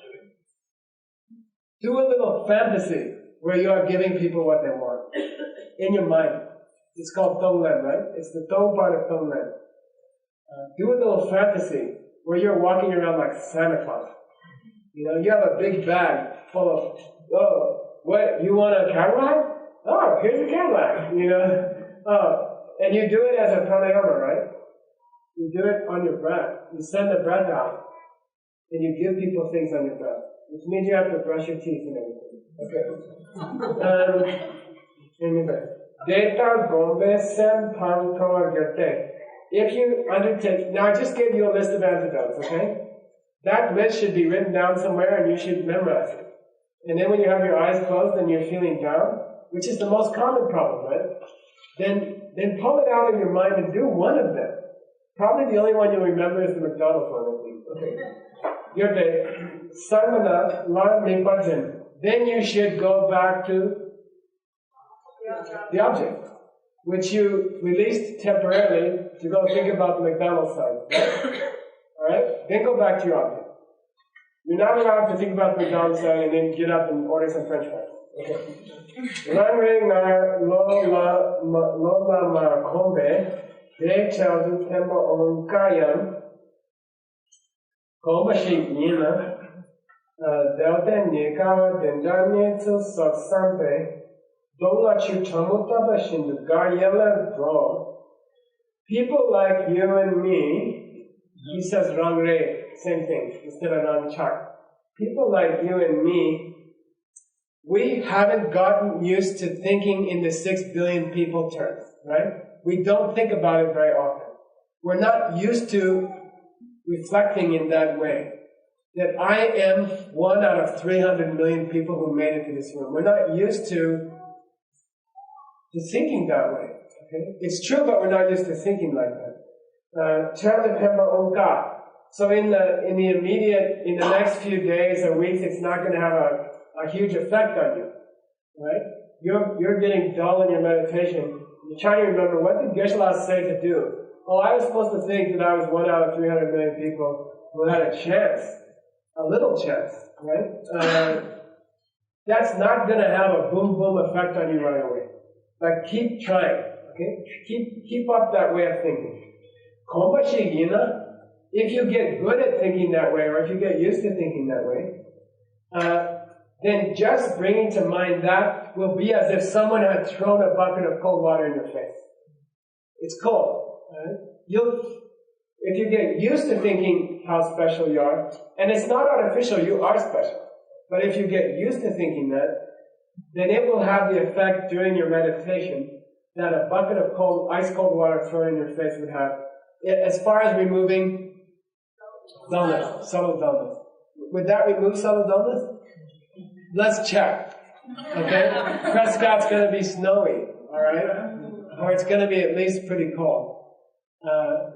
Do a little fantasy where you are giving people what they want in your mind. It's called donglen, right? It's the dong part of donglen. Do a little fantasy where you're walking around like Santa Claus. You have a big bag full of, what, you want a Cadillac? Oh, here's a Cadillac, and you do it as a pranayama, right? You do it on your breath. You send the breath out, and you give people things on your breath, which means you have to brush your teeth and everything. Okay. Data gombe sem pantoa gerte. If you undertake, now I just gave you a list of antidotes, okay? That list should be written down somewhere, and you should memorize it. And then when you have your eyes closed and you're feeling down, which is the most common problem, right? Then pull it out of your mind and do one of them. Probably the only one you'll remember is the McDonald's one, I think. Okay. Your day. Sangana la mipajin. Then you should go back to the object, which you released temporarily to go think about the McDonald's sign. Alright? Then go back to your object. You're not allowed to think about the McDonald's sign and then get up and order some French fries. Okay. Langre na lo la ma kombe de chaldu temba onkayam komba shikina delta nikawa denjane to satsampe dola chu chamutaba shindu garyala bro. People like you and me, he says rangre, same thing, instead of rangchak. People like you and me, we haven't gotten used to thinking in the 6 billion people terms, right? We don't think about it very often. We're not used to reflecting in that way. That I am 1 out of 300 million people who made it to this room. We're not used to thinking that way. Okay? It's true, but we're not used to thinking like that. So in the next few days or weeks, it's not going to have a huge effect on you, right? You're getting dull in your meditation. You're trying to remember, what did Geshe say to do? Oh, I was supposed to think that I was 1 out of 300 million people who had a chance, a little chance, right? That's not going to have a boom boom effect on you right away. But keep trying, okay? Keep up that way of thinking. If you get good at thinking that way, or if you get used to thinking that way, then just bringing to mind that will be as if someone had thrown a bucket of cold water in your face. It's cold. Right? If you get used to thinking how special you are, and it's not artificial, you are special. But if you get used to thinking that, then it will have the effect during your meditation that a bucket of ice cold water thrown in your face would have, as far as removing dullness, subtle dullness. Would that remove subtle dullness? Let's check. Okay? Prescott's going to be snowy, alright? Or it's going to be at least pretty cold.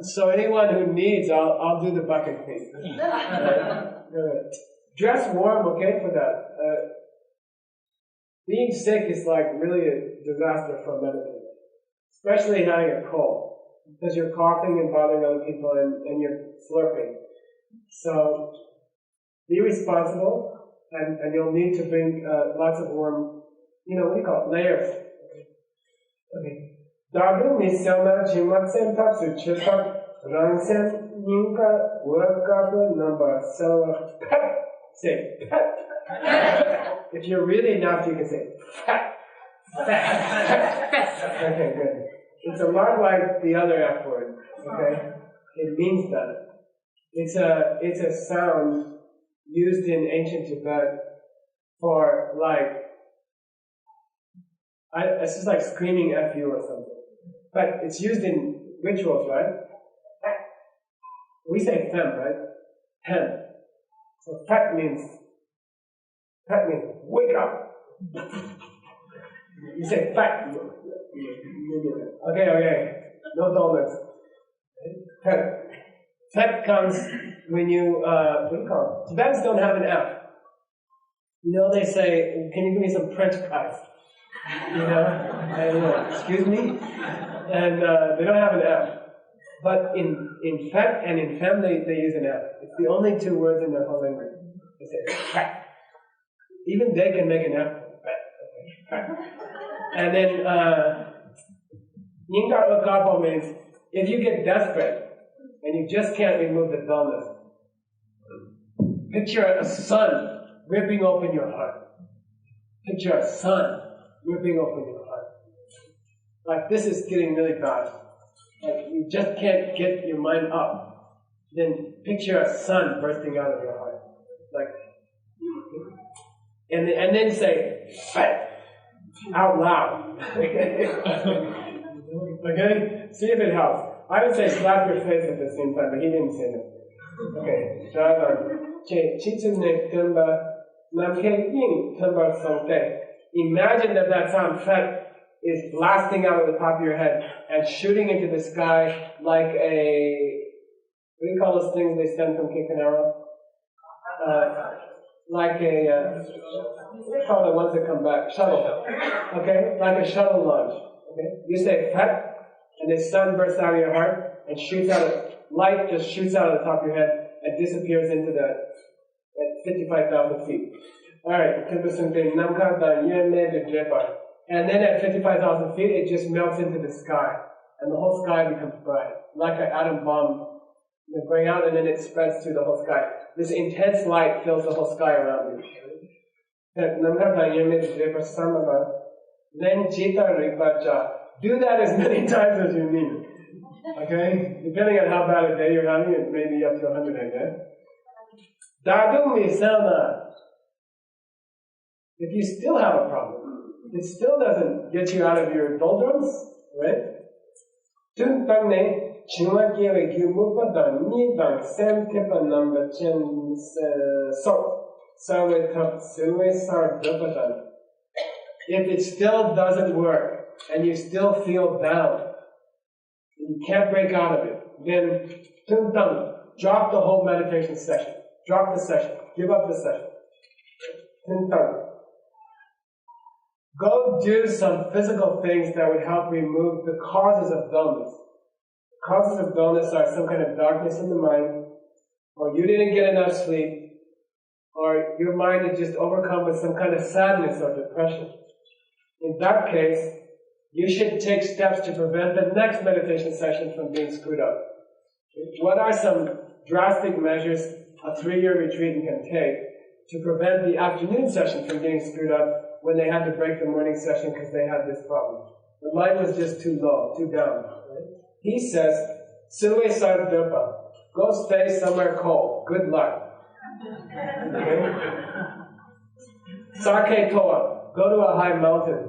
So anyone who needs, I'll do the bucket thing. Good. Dress warm, okay, for that. Being sick is like really a disaster for a meditator. Especially having a cold. Because you're coughing and bothering other people and you're slurping. So, be responsible and you'll need to bring lots of warm, what do you call it, layers. Okay. Dadu misyama chimatsen tatsu chitak rangsen ninka workabu number so pet. Say pet. If you're really nasty, you can say fat. Okay, good. It's a lot like the other F word, okay? It means that. It's a sound used in ancient Tibet for it's just like screaming F-U or something. But it's used in rituals, right? We say fem, right? Fem. So fat means wake up. You say fat. Okay. No dullness. Fat comes when you, what do you call it? Tibetans don't have an F. They say, can you give me some French fries? And, excuse me? And they don't have an F. But in fat and in femme, they use an F. It's the only two words in their whole language. They say fat. Even they can make an F. Fat. And then, Yingar Okapo means, if you get desperate, and you just can't remove the dullness, picture a sun ripping open your heart. Picture a sun ripping open your heart. Like this is getting really bad. Like you just can't get your mind up. Then picture a sun bursting out of your heart. And then say, fat, out loud. Okay? See if it helps. I would say slap your face at the same time, but he didn't say that. Okay. Imagine that sound fat is blasting out of the top of your head and shooting into the sky like a, what do you call those things they send from Kikanara? Like a, what do you call the ones that come back? Shuttle. Okay? Like a shuttle launch. Okay? You say fat, and the sun bursts out of your heart and shoots out light just shoots out of the top of your head and disappears into at 55,000 feet. Alright, and then at 55,000 feet it just melts into the sky. And the whole sky becomes bright. Like an atom bomb going out and then it spreads through the whole sky. This intense light fills the whole sky around you. Then Jita Ripacha. Do that as many times as you need. Okay? Depending on how bad a day you're having, it may be up to 100 a day. Dadu Misana. If you still have a problem, it still doesn't get you out of your doldrums, right? Tuntangne Chima Kiri Gyumupada Nidang Sam Tipa number Chen So Sarve Tap Silve Sar Dupadan. If it still doesn't work, and you still feel down, you can't break out of it, then drop the whole meditation session. Drop the session. Give up the session. Go do some physical things that would help remove the causes of dullness. The causes of dullness are some kind of darkness in the mind, or you didn't get enough sleep, or your mind is just overcome with some kind of sadness or depression. In that case, you should take steps to prevent the next meditation session from being screwed up. What are some drastic measures a 3-year retreatant can take to prevent the afternoon session from getting screwed up when they had to break the morning session because they had this problem? The light was just too low, too down. Right? He says, Silwe Sardupa, go stay somewhere cold. Good luck. Okay? Sake Toa, go to a high mountain.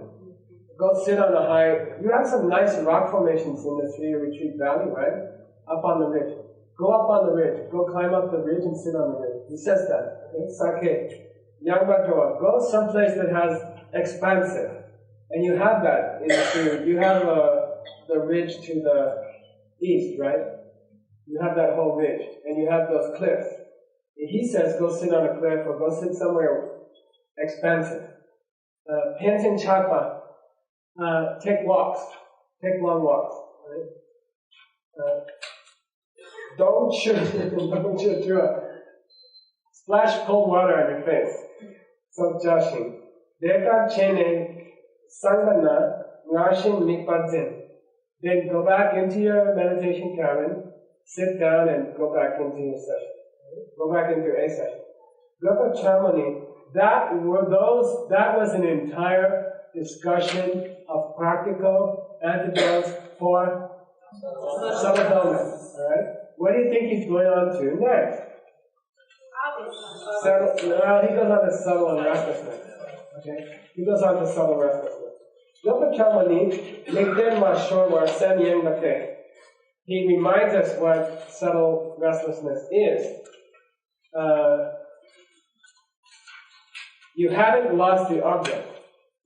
Go sit on a high, you have some nice rock formations in the 3-year retreat valley, right? Up on the ridge. Go up on the ridge. Go climb up the ridge and sit on the ridge. He says that. Okay? Sake. Yangbatoa. Go someplace that has expansive. And you have that you have the ridge to the east, right? You have that whole ridge, and you have those cliffs. He says, go sit on a cliff or go sit somewhere expansive. Pantin Chakpa, take walks, take long walks. Right? Don't shoot through a splash cold water on your face. So Jashin. Deka chene sangana ngashin mikpadzin. Then go back into your meditation cabin, sit down and go back into your session. Go back into a session. Gopa Chamani, that was an entire discussion of practical antidotes for subtle dullness. Alright? What do you think he's going on to next? He goes on to subtle restlessness. Okay? He goes on to subtle restlessness. Gopa Chamani, Nikden Mashorwar Sen Yang Lake. He reminds us what subtle restlessness is. You haven't lost the object,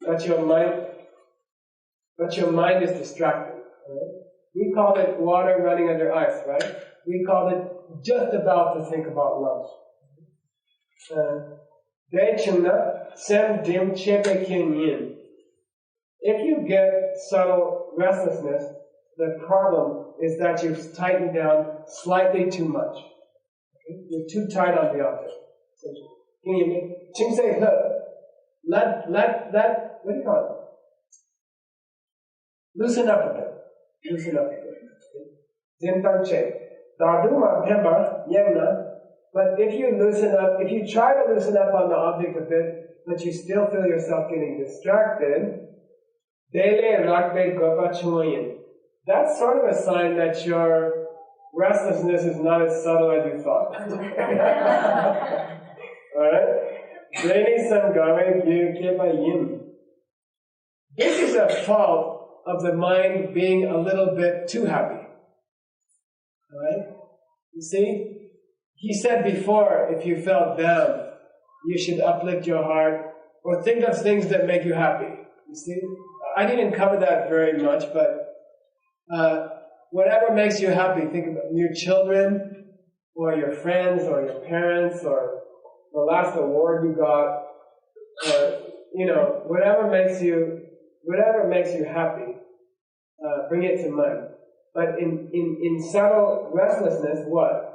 but your mind is distracted. Right? We called it water running under ice, right? We called it just about to think about lunch. If you get subtle restlessness, the problem is that you've tightened down slightly too much. Okay? You're too tight on the object. Let, what do you call it? Loosen up a bit. Loosen up a bit. But if you loosen up, if you try to loosen up on the object a bit, but you still feel yourself getting distracted, that's sort of a sign that your restlessness is not as subtle as you thought. Alright? This is a fault of the mind being a little bit too happy. Alright? You see? He said before, if you felt down, you should uplift your heart or think of things that make you happy. You see? I didn't cover that very much, but whatever makes you happy, think about your children, or your friends, or your parents, or the last award you got, or whatever makes you happy, bring it to mind. But in subtle restlessness, what?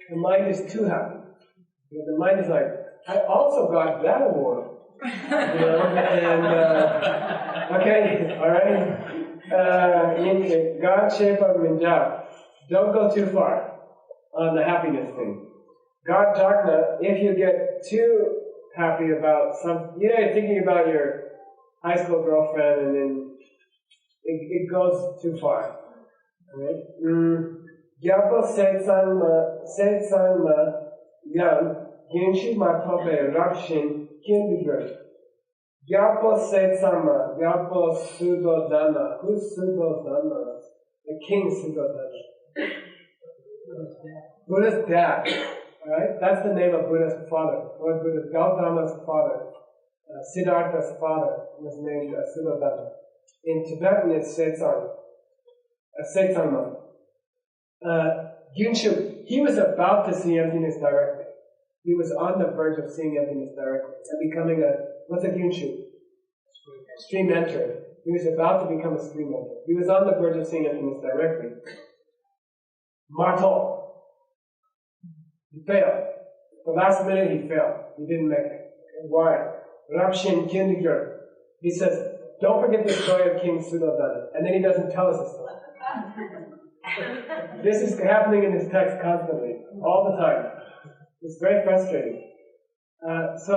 The mind is too happy. The mind is like, I also got that award. Okay, alright? God shape of Minjab. Don't go too far on the happiness thing. God Jakna, if you get too happy about you're thinking about your high school girlfriend and then it goes too far. Alright? Gyapo Setsangma Yang Genshi Matope Rakshin Kindigur. Gyapo Setsangma, Gyapo Shuddhodana. Who's Shuddhodana? The King Shuddhodana. Buddha's dad. Alright? That's the name of Buddha's father. Lord Buddha, Gautama's father. Siddhartha's father was named Shuddhodana. In Tibetan it's Setsangma. Gyunshu, he was about to see emptiness directly. He was on the verge of seeing emptiness directly and becoming what's a Gyunshu? Stream enter. He was about to become a stream enter. He was on the verge of seeing emptiness directly. Mato. He failed. The last minute he failed. He didn't make it. Why? Rapshin Kindigur. He says, don't forget the story of King Shuddhodana. And then he doesn't tell us the story. This is happening in his text constantly, all the time. It's very frustrating. So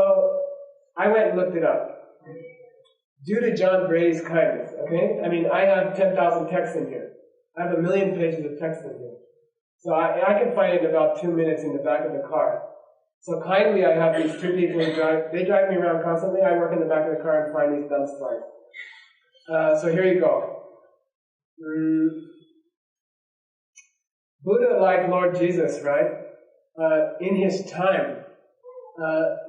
I went and looked it up. Due to John Brady's kindness, okay? I mean, I have 10,000 texts in here. I have 1 million pages of text in here. So I can find it in about 2 minutes in the back of the car. So kindly I have these two people who drive me around constantly. I work in the back of the car and find these dumb slides. So here you go. Buddha, like Lord Jesus, right? In his time,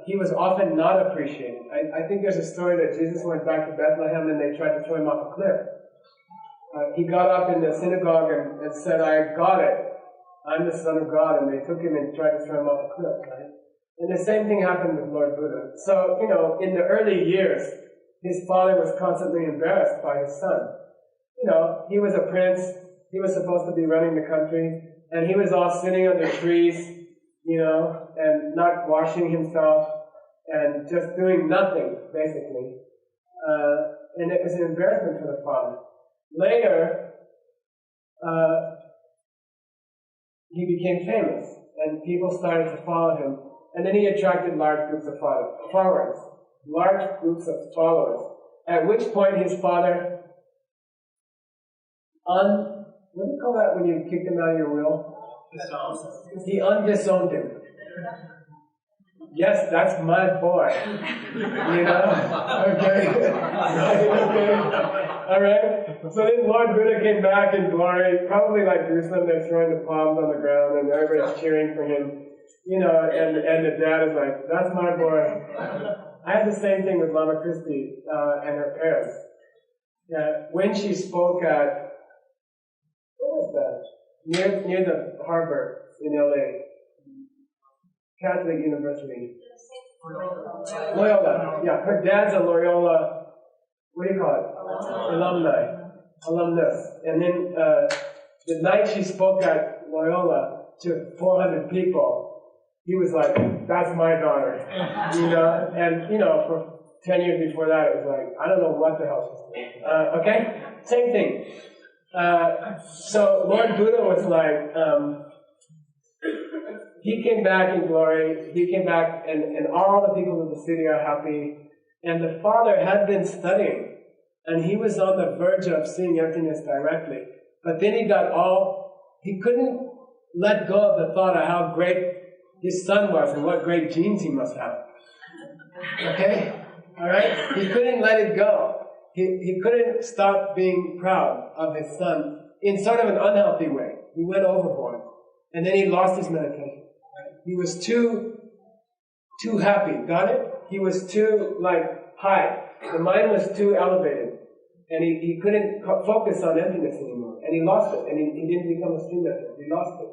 he was often not appreciated. I think there's a story that Jesus went back to Bethlehem and they tried to throw him off a cliff. He got up in the synagogue and said, "I got it. I'm the Son of God," and they took him and tried to throw him off a cliff, right? And the same thing happened with Lord Buddha. So, in the early years, his father was constantly embarrassed by his son. He was a prince, he was supposed to be running the country, and he was all sitting under trees, and not washing himself, and just doing nothing, basically. And it was an embarrassment for the father. Later, he became famous, and people started to follow him, and then he attracted large groups of followers. Large groups of followers. At which point his father, what do you call that when you kick him out of your will? He undisowned him. Yes, that's my boy. Okay. Okay. Alright? So then Lord Buddha came back in glory, probably like Jerusalem, they're throwing the palms on the ground and everybody's cheering for him. And the dad is like, "That's my boy." I had the same thing with Lama Christie and her parents. When she spoke at, what was that? Near the harbor in LA, Catholic University. Loyola. Yeah, her dad's a Loyola, what do you call it? Alumnus. And then the night she spoke at Loyola to 400 people, he was like, "That's my daughter." And for 10 years before that, it was like, I don't know what the hell she's doing. Okay? Same thing. So Lord Buddha was like, he came back in glory, he came back and all the people of the city are happy. And the father had been studying, and he was on the verge of seeing emptiness directly. But then he couldn't let go of the thought of how great his son was and what great genes he must have. Okay? Alright? He couldn't let it go. He couldn't stop being proud of his son in sort of an unhealthy way. He went overboard. And then he lost his meditation. He was too happy. Got it? He was too, high. The mind was too elevated. And he couldn't focus on emptiness anymore. And he lost it. And he didn't become a stream master. He lost it.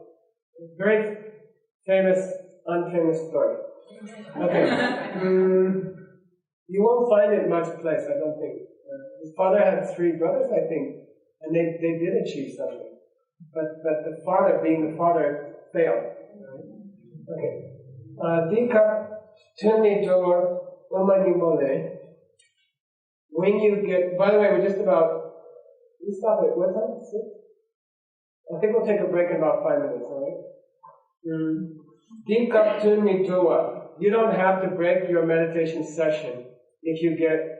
Very famous, unfamous story. Okay. You won't find it much place, I don't think. His father had 3 brothers, I think, and they did achieve something. But the father, being the father, failed. Okay. Dika tunni jor umani mole. When you get, by the way, we're just about, we stop at what time? 6? I think we'll take a break in about 5 minutes, alright? Dika tunni jor. You don't have to break your meditation session if you get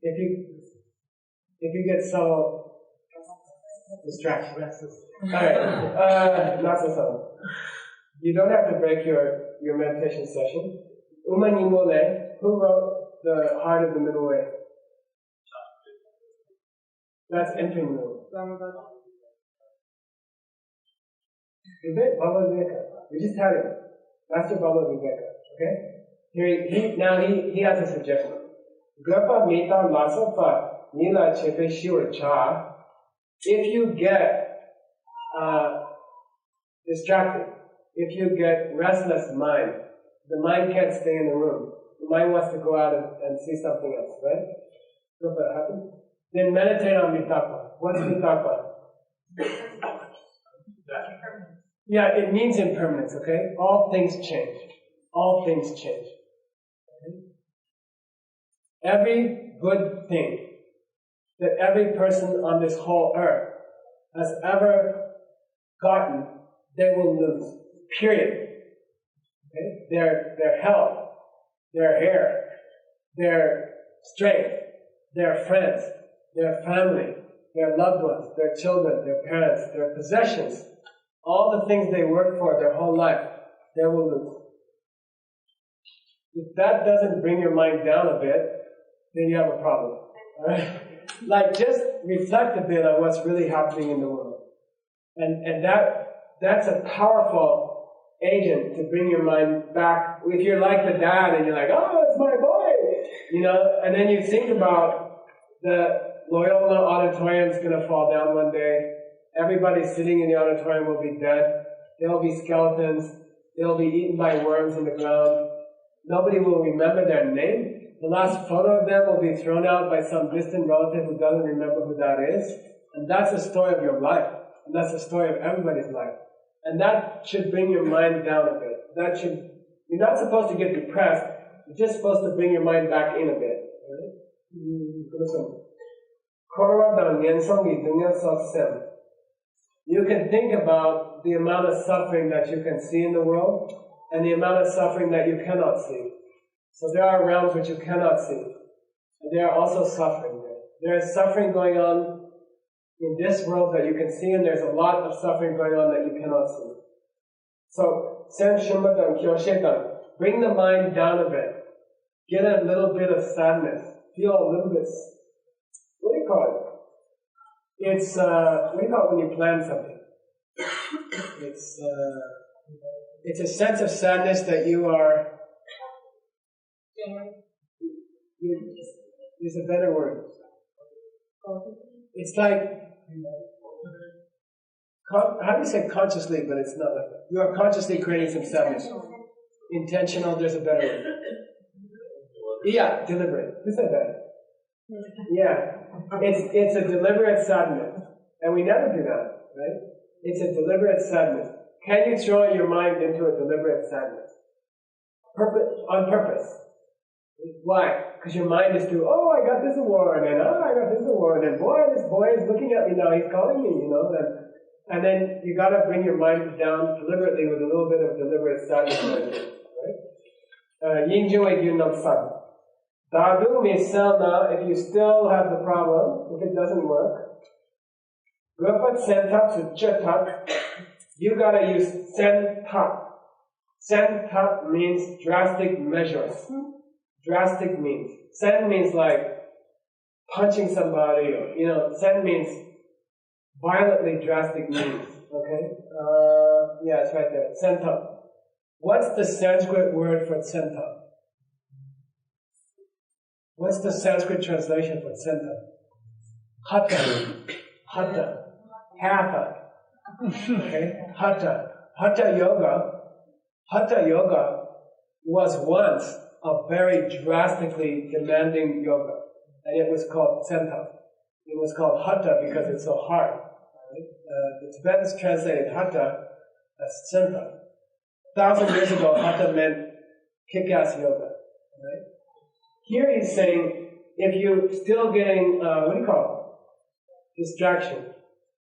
if you get so distracted. Alright, not so subtle. You don't have to break your meditation session. Umani Mole, who wrote The Heart of the Middle Way? That's entering room. Is it? Baba Viveka. We just had it. Master Baba Viveka. Okay? He has a suggestion. Gopa mita lasopa nila chepe shiva cha. If you get distracted, if you get restless mind, the mind can't stay in the room. The mind wants to go out and see something else, right? So that happens. Then meditate on vitakka. What's vitakka? Yeah, it means impermanence, okay? All things change. All things change. Okay? Every good thing that every person on this whole earth has ever gotten, they will lose. Period. Okay? Their health, their hair, their strength, their friends, their family, their loved ones, their children, their parents, their possessions, all the things they work for their whole life, they will lose. If that doesn't bring your mind down a bit, then you have a problem. Right? Like just reflect a bit on what's really happening in the world. And that's a powerful agent to bring your mind back. If you're like the dad and you're like, oh, it's my boy, and then you think about the Loyola auditorium's going to fall down one day. Everybody sitting in the auditorium will be dead. There'll be skeletons. They'll be eaten by worms in the ground. Nobody will remember their name. The last photo of them will be thrown out by some distant relative who doesn't remember who that is. And that's the story of your life. And that's the story of everybody's life. And that should bring your mind down a bit. You're not supposed to get depressed. You're just supposed to bring your mind back in a bit. Right? You can think about the amount of suffering that you can see in the world and the amount of suffering that you cannot see. So there are realms which you cannot see. And there are also suffering there. There is suffering going on in this world that you can see, and there's a lot of suffering going on that you cannot see. So, Sen Shumbadan Kyoshetan, bring the mind down a bit. Get a little bit of sadness. Feel a little bit, what do you call it? It's, what do you call it when you plan something? It's a sense of sadness that you are, there's a better word. It's like, how do you say consciously, but it's not like that. You are consciously creating some sadness. Intentional, there's a better word. Yeah, deliberate. Who said that? Yeah. It's a deliberate sadness. And we never do that, right? It's a deliberate sadness. Can you throw your mind into a deliberate sadness? On purpose. Why? Because your mind is to, oh, I got this award, and I got this award, and boy, this boy is looking at me now, he's calling me, and then you got to bring your mind down deliberately with a little bit of deliberate sadness, right? Yingjue Gyunam San. Dadu Miselna, if you still have the problem, if it doesn't work, Gopa Sentap Suchatak, you got to use Sentap. Sentap means drastic measures. Drastic means. Sen means like punching somebody, or, sen means violently drastic means, okay? Yeah, it's right there. Sentap. What's the Sanskrit word for sentap? What's the Sanskrit translation for sentap? Hatha. Hatha. Hatha. Okay? Hatha. Hatha yoga was once a very drastically demanding yoga. And it was called sentap. It was called hatha because it's so hard. Right? The Tibetans translated hatha as sentap. 1,000 years ago, hatha meant kick-ass yoga. Right? Here he's saying, if you're still getting, distraction,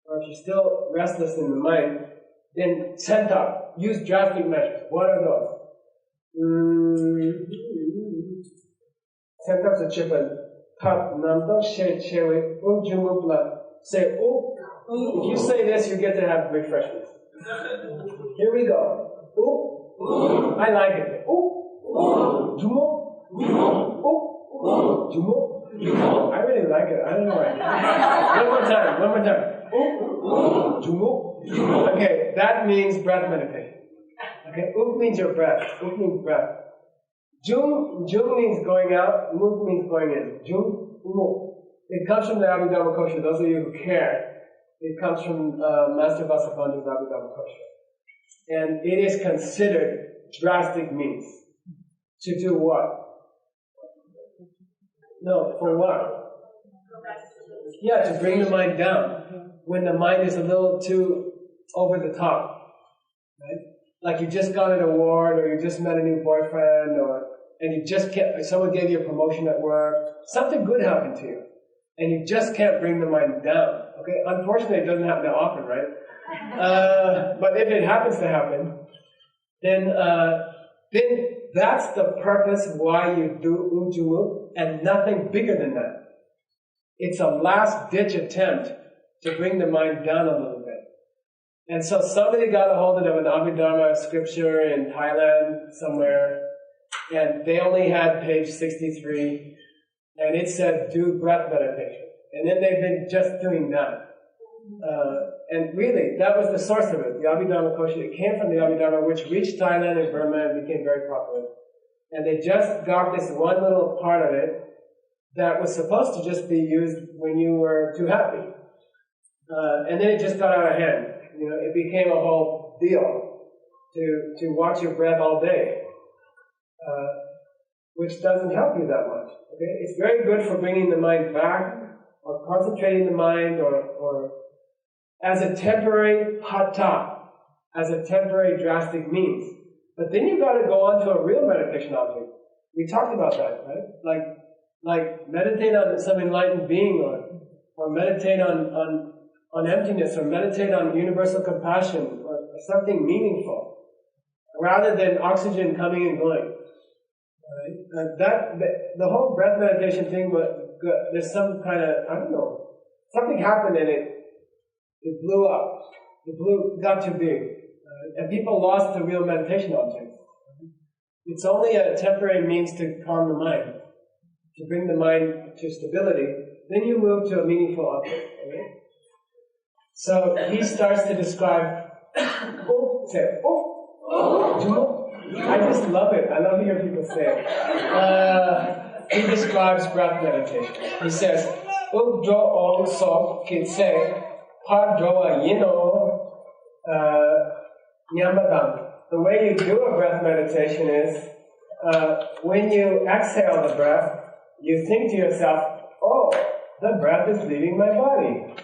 or if you're still restless in the mind, then sentap, use drastic measures. What are those? Sentap Suchipan, Tap, Namdo, Shewe, Jumupla. Say, oh. If you say this, you get to have refreshments. Here we go. Oh. I like it. Oh. Jumo. Oh. Jumo. I really like it. I don't know why. One more time. Oh. Jumo. Okay, that means breath meditation. Okay, means your breath. Means breath. Jum means going out. Muk means going in. Jum, muk. It comes from the Abhidhamma Kosha. Those of you who care, it comes from Master Vasubandhu's Abhidhamma Kosha. And it is considered drastic means. To do what? No, for what? Yeah, to bring the mind down. When the mind is a little too over the top. Right? Like you just got an award, or you just met a new boyfriend, and you just can't, someone gave you a promotion at work, something good happened to you, and you just can't bring the mind down. Okay, unfortunately it doesn't happen that often, right? But if it happens to happen, then that's the purpose why you do Ujumu, and nothing bigger than that. It's a last ditch attempt to bring the mind down a little bit. And so somebody got a hold of an Abhidharma scripture in Thailand somewhere, and they only had page 63, and it said do breath meditation. And then they've been just doing that. And really, that was the source of it, the Abhidharma Kosha. It came from the Abhidharma, which reached Thailand and Burma and became very popular. And they just got this one little part of it that was supposed to just be used when you were too happy. And then it just got out of hand. You know, it became a whole deal to watch your breath all day, which doesn't help you that much. Okay, it's very good for bringing the mind back, or concentrating the mind, or as a temporary hatha, as a temporary drastic means. But then you got to go on to a real meditation object. We talked about that, right? Like meditate on some enlightened being, or meditate on emptiness, or meditate on universal compassion, or something meaningful, rather than oxygen coming and going. Right? The whole breath meditation thing, there's some kind of, I don't know, something happened and it blew up. It got too big. And people lost the real meditation object. It's only a temporary means to calm the mind, to bring the mind to stability. Then you move to a meaningful object. Okay? So he starts to describe, I just love it. I love to hear people say it. He describes breath meditation. He says, Ugdo so kitse padroa yino nyamadam. The way you do a breath meditation is, when you exhale the breath, you think to yourself, oh, the breath is leaving my body.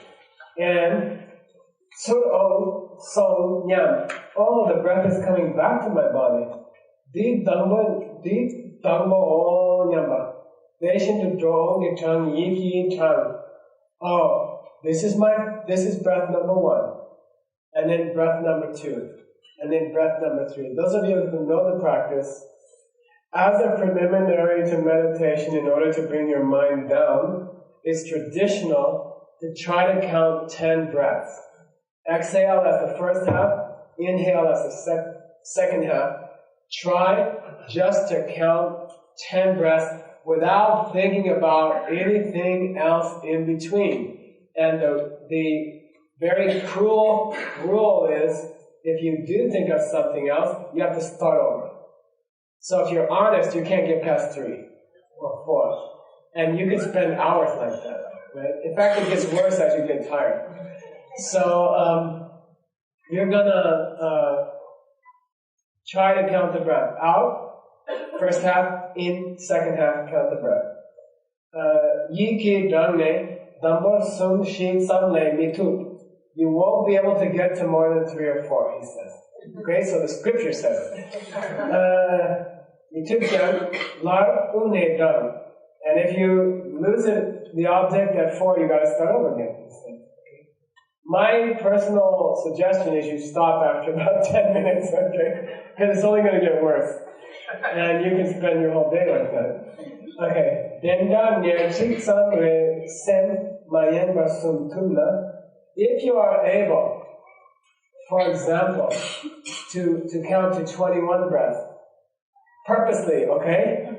And so nyam, oh, the breath is coming back to my body. Di dangba o nyamba. Deshin to draw nitang yiki tang. Oh, this is breath number 1. And then breath number 2. And then breath number 3. Those of you who know the practice, as a preliminary to meditation in order to bring your mind down, it's traditional to try to count 10 breaths. Exhale as the first half, inhale as the second half. Try just to count 10 breaths without thinking about anything else in between. And the very cruel rule is, if you do think of something else, you have to start over. So if you're honest, you can't get past 3 or 4. And you can spend hours like that, right? In fact, it gets worse as you get tired. So you're gonna try to count the breath out, first half, in, second half, count the breath. Yiki dangne dambor sum shi samle mitu. You won't be able to get to more than 3 or 4, he says. Okay, so the scripture says it. And if you lose the object at 4, you gotta start over again. My personal suggestion is you stop after about 10 minutes, okay? Because it's only going to get worse. And you can spend your whole day like that. Okay. If you are able, for example, to count to 21 breaths, purposely, okay?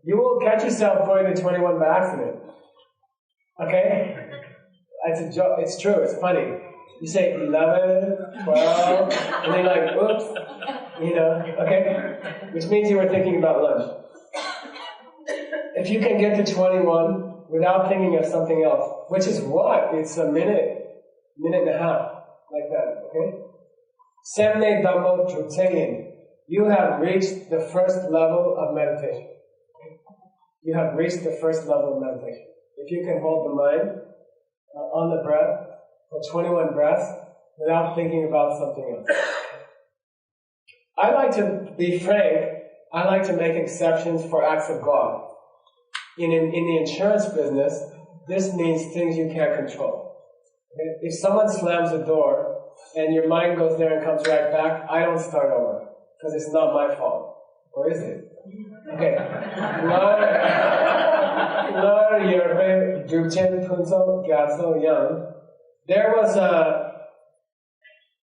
You will catch yourself going to 21 by accident. Okay? It's a joke. It's true. It's funny. You say 11, 12, and then like, oops, okay? Which means you were thinking about lunch. If you can get to 21 without thinking of something else, which is what? It's a minute and a half, like that, okay? Semne Dhammo Trutseyin. You have reached the first level of meditation. You have reached the first level of meditation. If you can hold the mind on the breath for 21 breaths without thinking about something else. I like to be frank, I like to make exceptions for acts of God. In the insurance business, this means things you can't control. Okay? If someone slams a door and your mind goes there and comes right back, I don't start over, because it's not my fault. Or is it? Okay.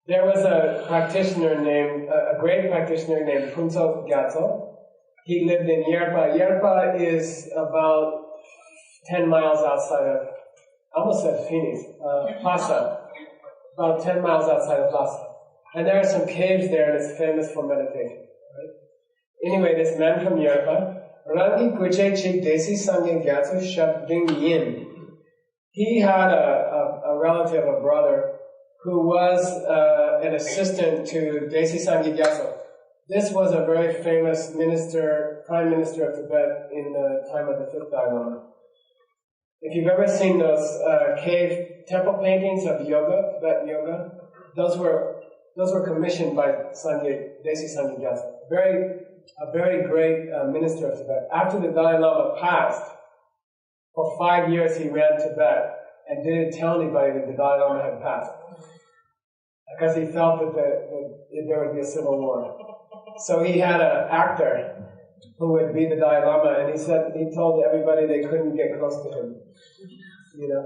There was a practitioner named, a great practitioner named Punso Gyatso. He lived in Yerpa. Yerpa is about 10 miles outside of, I almost said Phoenix, Plaza, about 10 miles outside of Plaza. And there are some caves there, and it's famous for meditation. Right? Anyway, this man from Europe, Rangi Kuchechi Desi Sangye Gyatso Shabding Yin. He had a relative, a brother, who was an assistant to Desi Sangye Gyatso. This was a very famous minister, prime minister of Tibet in the time of the fifth Dalai Lama. If you've ever seen those cave temple paintings of yoga, Tibetan yoga, those were commissioned by Desi Sangye Gyatso, a very great minister of Tibet. After the Dalai Lama passed, for 5 years he ran Tibet and didn't tell anybody that the Dalai Lama had passed, because he felt that there would be a civil war. So he had an actor who would be the Dalai Lama, and he told everybody they couldn't get close to him. You know,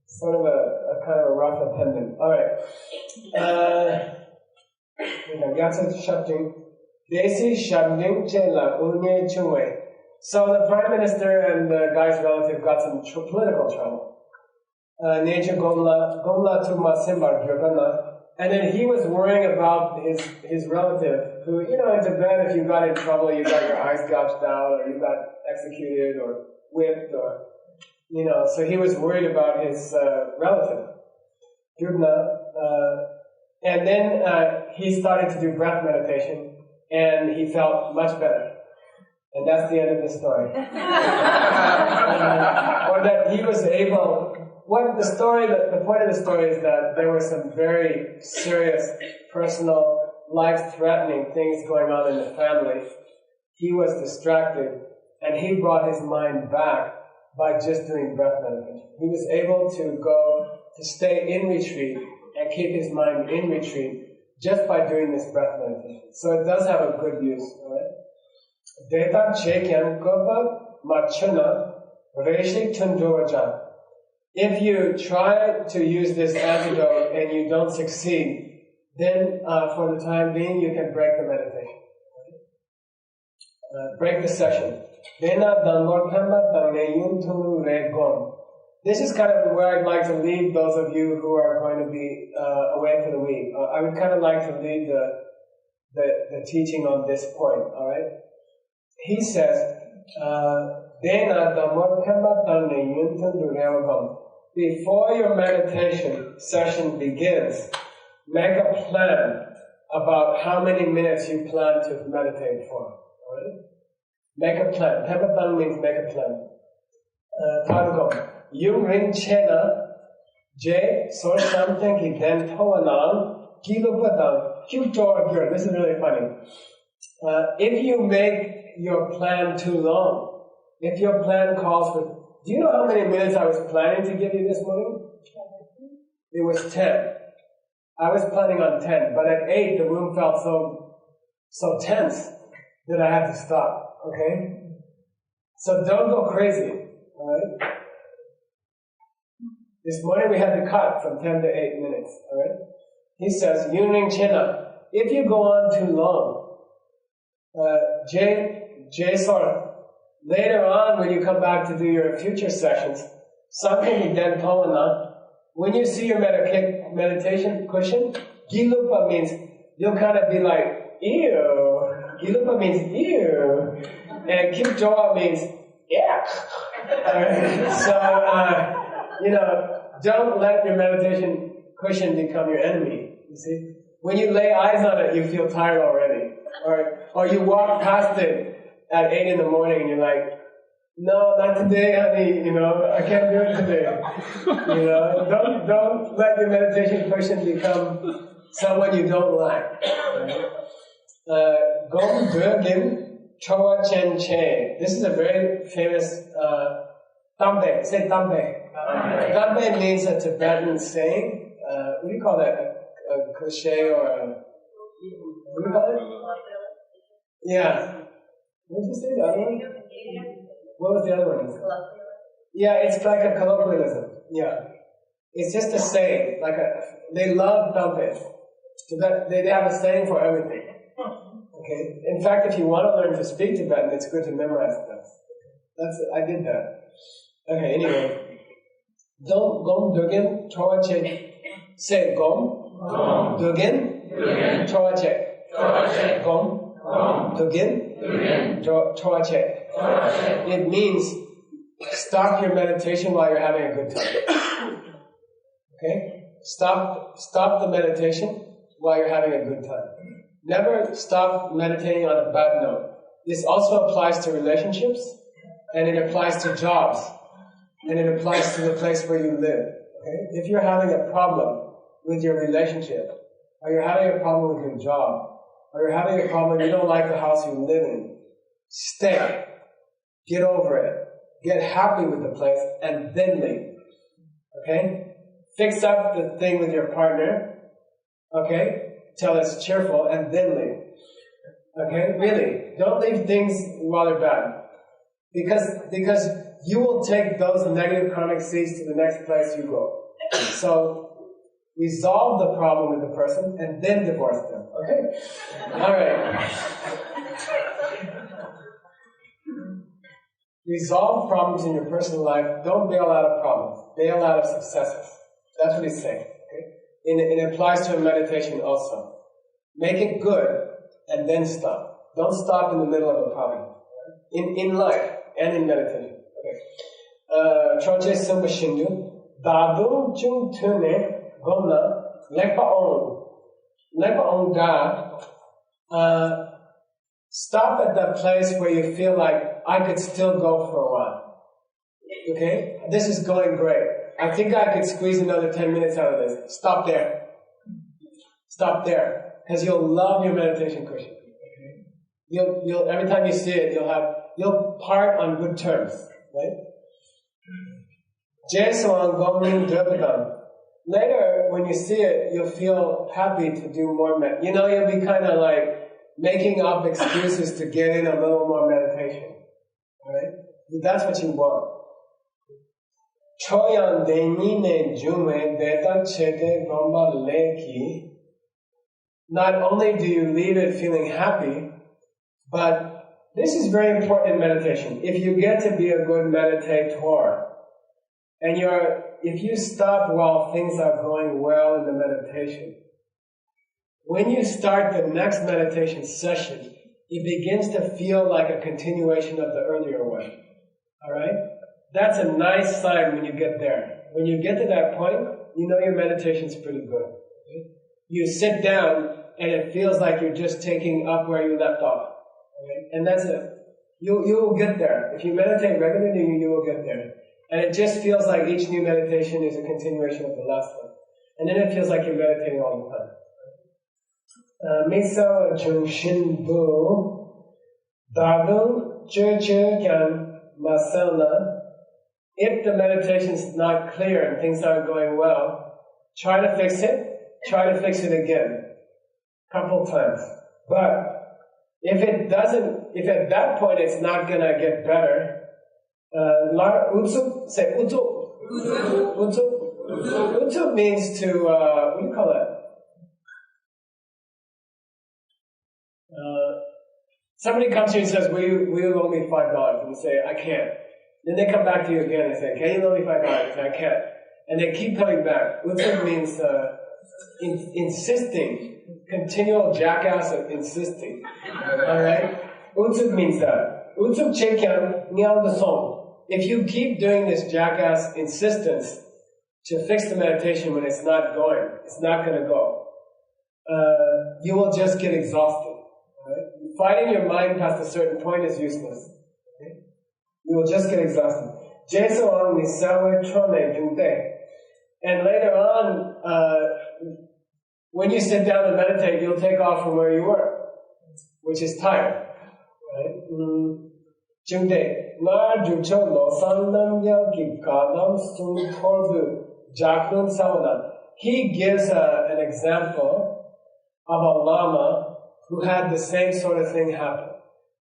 sort of a kind of a rough attendant. All right. So the prime minister and the guy's relative got some political trouble. And then he was worrying about his relative, who, you know, in Tibet, if you got in trouble, you got your eyes gouged out, or you got executed, or whipped, or, you know, so he was worried about his relative, Yugna. And then he started to do breath meditation, and he felt much better. And that's the end of the story. Or that he was able... the point of the story is that there were some very serious, personal, life-threatening things going on in the family. He was distracted, and he brought his mind back by just doing breath meditation. He was able to stay in retreat and keep his mind in retreat just by doing this breath meditation. So it does have a good use, alright? Deta Chekyan Gopa Machuna Reishi Tundurajan. If you try to use this antidote and you don't succeed, then for the time being you can break the meditation. Break the session. This is kind of where I'd like to leave those of you who are going to be away for the week. I would kind of like to leave the teaching on this point, alright? He says, before your meditation session begins, make a plan about how many minutes you plan to meditate for. Alright? Make a plan. Tibetan means make a plan. Targom. Yung ring chena, J, so something he then toanang, gilupadang, kyutor. This is really funny. If you make your plan too long, if your plan calls for... Do you know how many minutes I was planning to give you this morning? It was 10. I was planning on 10, but at 8 the room felt so tense that I had to stop, okay? So don't go crazy, alright? This morning we had to cut from 10 to 8 minutes, alright? He says, Yunring Chena, if you go on too long, J Sora, later on, when you come back to do your future sessions, something then Pavana, when you see your meditation cushion, Gilupa means you'll kind of be like, ew. Gilupa means ew. And Kipjoa means, yeah. So, you know, don't let your meditation cushion become your enemy, you see. When you lay eyes on it, you feel tired already. Or you walk past it at 8 in the morning and you're like, no, not today, honey, you know, I can't do it today. You know, don't let your meditation cushion become someone you don't like. Gom Durgin Chowa Chen Che. This is a very famous Tambe. Say Tambe. Tambe means a Tibetan saying. What do you call that? A cliche or a... What do you call it? Yeah. What did you say, the other one? What was the other one? Yeah, it's like a colloquialism. Yeah. It's just a saying. They love Tampes. They have a saying for everything. Okay? In fact, if you want to learn to speak Tibetan, it's good to memorize this. I did that. Okay, anyway. Dom gom dugin troache. Say gom. Dugin. Troache. Gom. Dugin. Troache. It means stop your meditation while you're having a good time. Okay? Stop the meditation while you're having a good time. Never stop meditating on a bad note. This also applies to relationships, and it applies to jobs, and it applies to the place where you live. Okay? If you're having a problem with your relationship, or you're having a problem with your job, or you're having a problem you don't like the house you live in, stay. Get over it. Get happy with the place, and then leave. Okay? Fix up the thing with your partner. Okay? Till it's cheerful, and then leave. Okay? Really. Don't leave things while they're bad. Because you will take those negative karmic seeds to the next place you go. So, resolve the problem with the person, and then divorce them. Okay? Alright. Resolve problems in your personal life. Don't bail out of problems. Bail out of successes. That's what he's saying. Okay? It applies to meditation also. Make it good, and then stop. Don't stop in the middle of a problem. In life and in meditation. Okay. Troche sumba shindu. Dadu chung tune gomna lepa on God. Stop at that place where you feel like I could still go for a while. Okay? This is going great. I think I could squeeze another 10 minutes out of this. Stop there. Stop there. Because you'll love your meditation cushion. Okay? You'll every time you see it, you'll part on good terms. Right? Later, when you see it, you'll feel happy to do more you'll be kind of like making up excuses to get in a little more meditation. Alright? That's what you want. Choyan denine jume deta chete gomba leki. Not only do you leave it feeling happy, but this is very important in meditation. If you get to be a good meditator, and if you stop while things are going well in the meditation, when you start the next meditation session, it begins to feel like a continuation of the earlier one. Alright? That's a nice sign when you get there. When you get to that point, you know your meditation's pretty good. Okay? You sit down, and it feels like you're just taking up where you left off. Okay? And that's it. You will get there. If you meditate regularly, you will get there. And it just feels like each new meditation is a continuation of the last one. And then it feels like you're meditating all the time. Miso Jungshin Bu Dagul Kyan Masana. If the meditation is not clear and things aren't going well, try to fix it. Try to fix it again. Couple times. But if at that point it's not gonna get better, say utu. Utu means to, what do you call that? Somebody comes to you and says, will you loan me $5? And you say, I can't. Then they come back to you again and say, can you loan me $5? You say, I can't. And they keep coming back. Utu means insisting, continual jackass of insisting. Alright? Utu means that. Utu chekyan nyal the song. If you keep doing this jackass insistence to fix the meditation when it's not going, it's not going to go, you will just get exhausted. Right? Fighting your mind past a certain point is useless. Okay? You will just get exhausted. And later on, when you sit down and meditate, you'll take off from where you were, which is tired. Right? He gives an example of a lama who had the same sort of thing happen.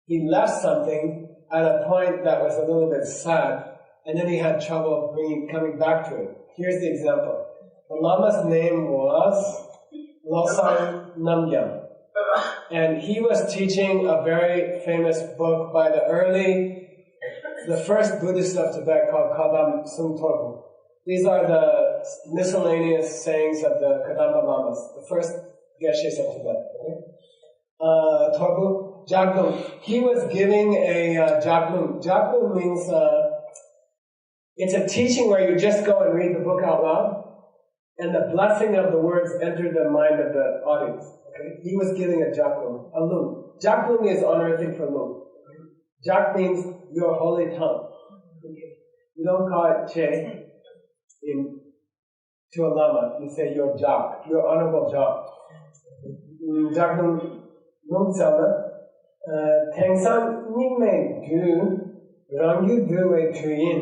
He left something at a point that was a little bit sad, and then he had trouble coming back to it. Here's the example. The lama's name was Losang Namgyam. And he was teaching a very famous book by the early the first Buddhist of Tibet called Kadam Sungtorbu. These are the miscellaneous sayings of the Kadampa Lamas, the first Geshes of Tibet. Okay? Torbu, Jaglum. He was giving a Jaglum. Jaglum means it's a teaching where you just go and read the book out loud, and the blessing of the words enter the mind of the audience. Okay? He was giving a Jaglum, a lung. Jaglum is unearthing for lung. Jak means your holy tongue. Okay? You don't call it che to a lama. You say your jak, your honorable jak. Jaglum lung selma. Tengsan nime du rangyu duwe tuyin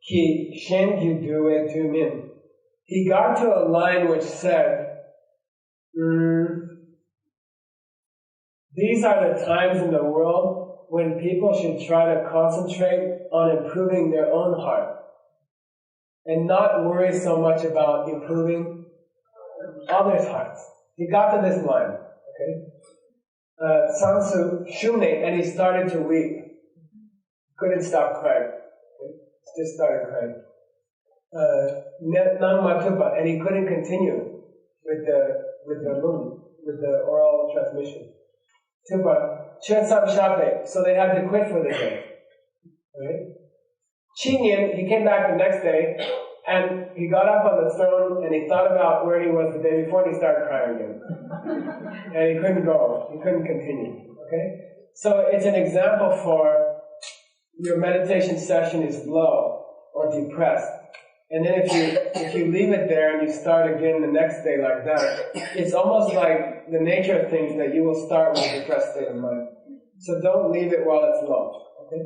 ki shen yu duwe tu min. He got to a line which said, these are the times in the world when people should try to concentrate on improving their own heart and not worry so much about improving others' hearts. He got to this line, okay? Sansu Shume, and he started to weep. Couldn't stop crying. Okay? Just started crying. Nang Matupa, and he couldn't continue with the oral transmission. Tupa, Chetsam Shape, so they had to quit for the day. Right? Chinyan, he came back the next day, and he got up on the throne, and he thought about where he was the day before, and he started crying again. And he couldn't go, he couldn't continue. Okay? So it's an example for your meditation session is low or depressed. And then if you leave it there and you start again the next day like that, it's almost like the nature of things that you will start with a depressed state of mind. So don't leave it while it's low. Okay?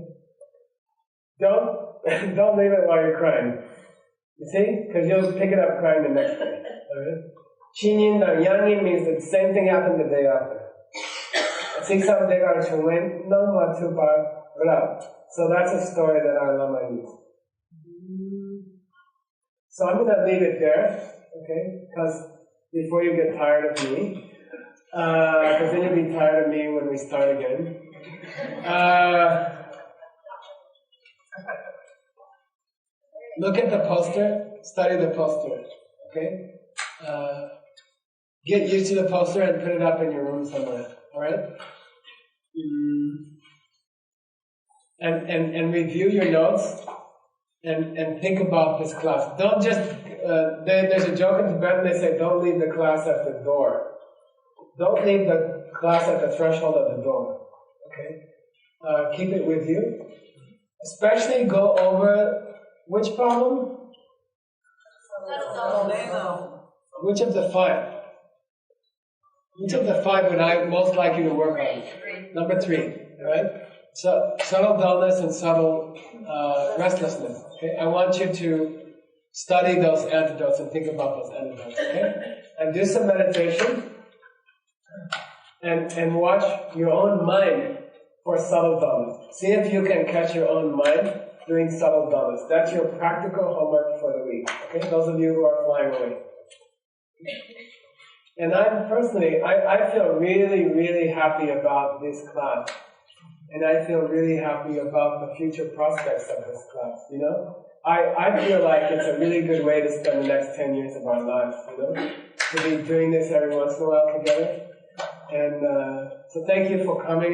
Don't leave it while you're crying. You see? Because you'll pick it up crying the next day. Alright? Chinyin dan Yangyin means that the same thing happened the day after. So that's a story that our Lama used. So I'm going to leave it there, okay? Because before you get tired of me, because then you'll be tired of me when we start again. Look at the poster, study the poster, okay? Get used to the poster and put it up in your room somewhere, alright? And review your notes. And think about this class. Don't just, there's a joke in Tibetan, they say, don't leave the class at the door. Don't leave the class at the threshold of the door. Okay? Keep it with you. Especially go over, which problem? Which of the 5? Which of the 5 would I most like you to work on? Number 3, alright? So, subtle dullness and subtle restlessness. Okay? I want you to study those antidotes and think about those antidotes. Okay? And do some meditation and watch your own mind for subtle dullness. See if you can catch your own mind doing subtle dullness. That's your practical homework for the week. Okay? Those of you who are flying away. And I'm personally, I feel really, really happy about this class. And I feel really happy about the future prospects of this class, you know? I feel like it's a really good way to spend the next 10 years of our lives, you know? To be doing this every once in a while together. And so thank you for coming.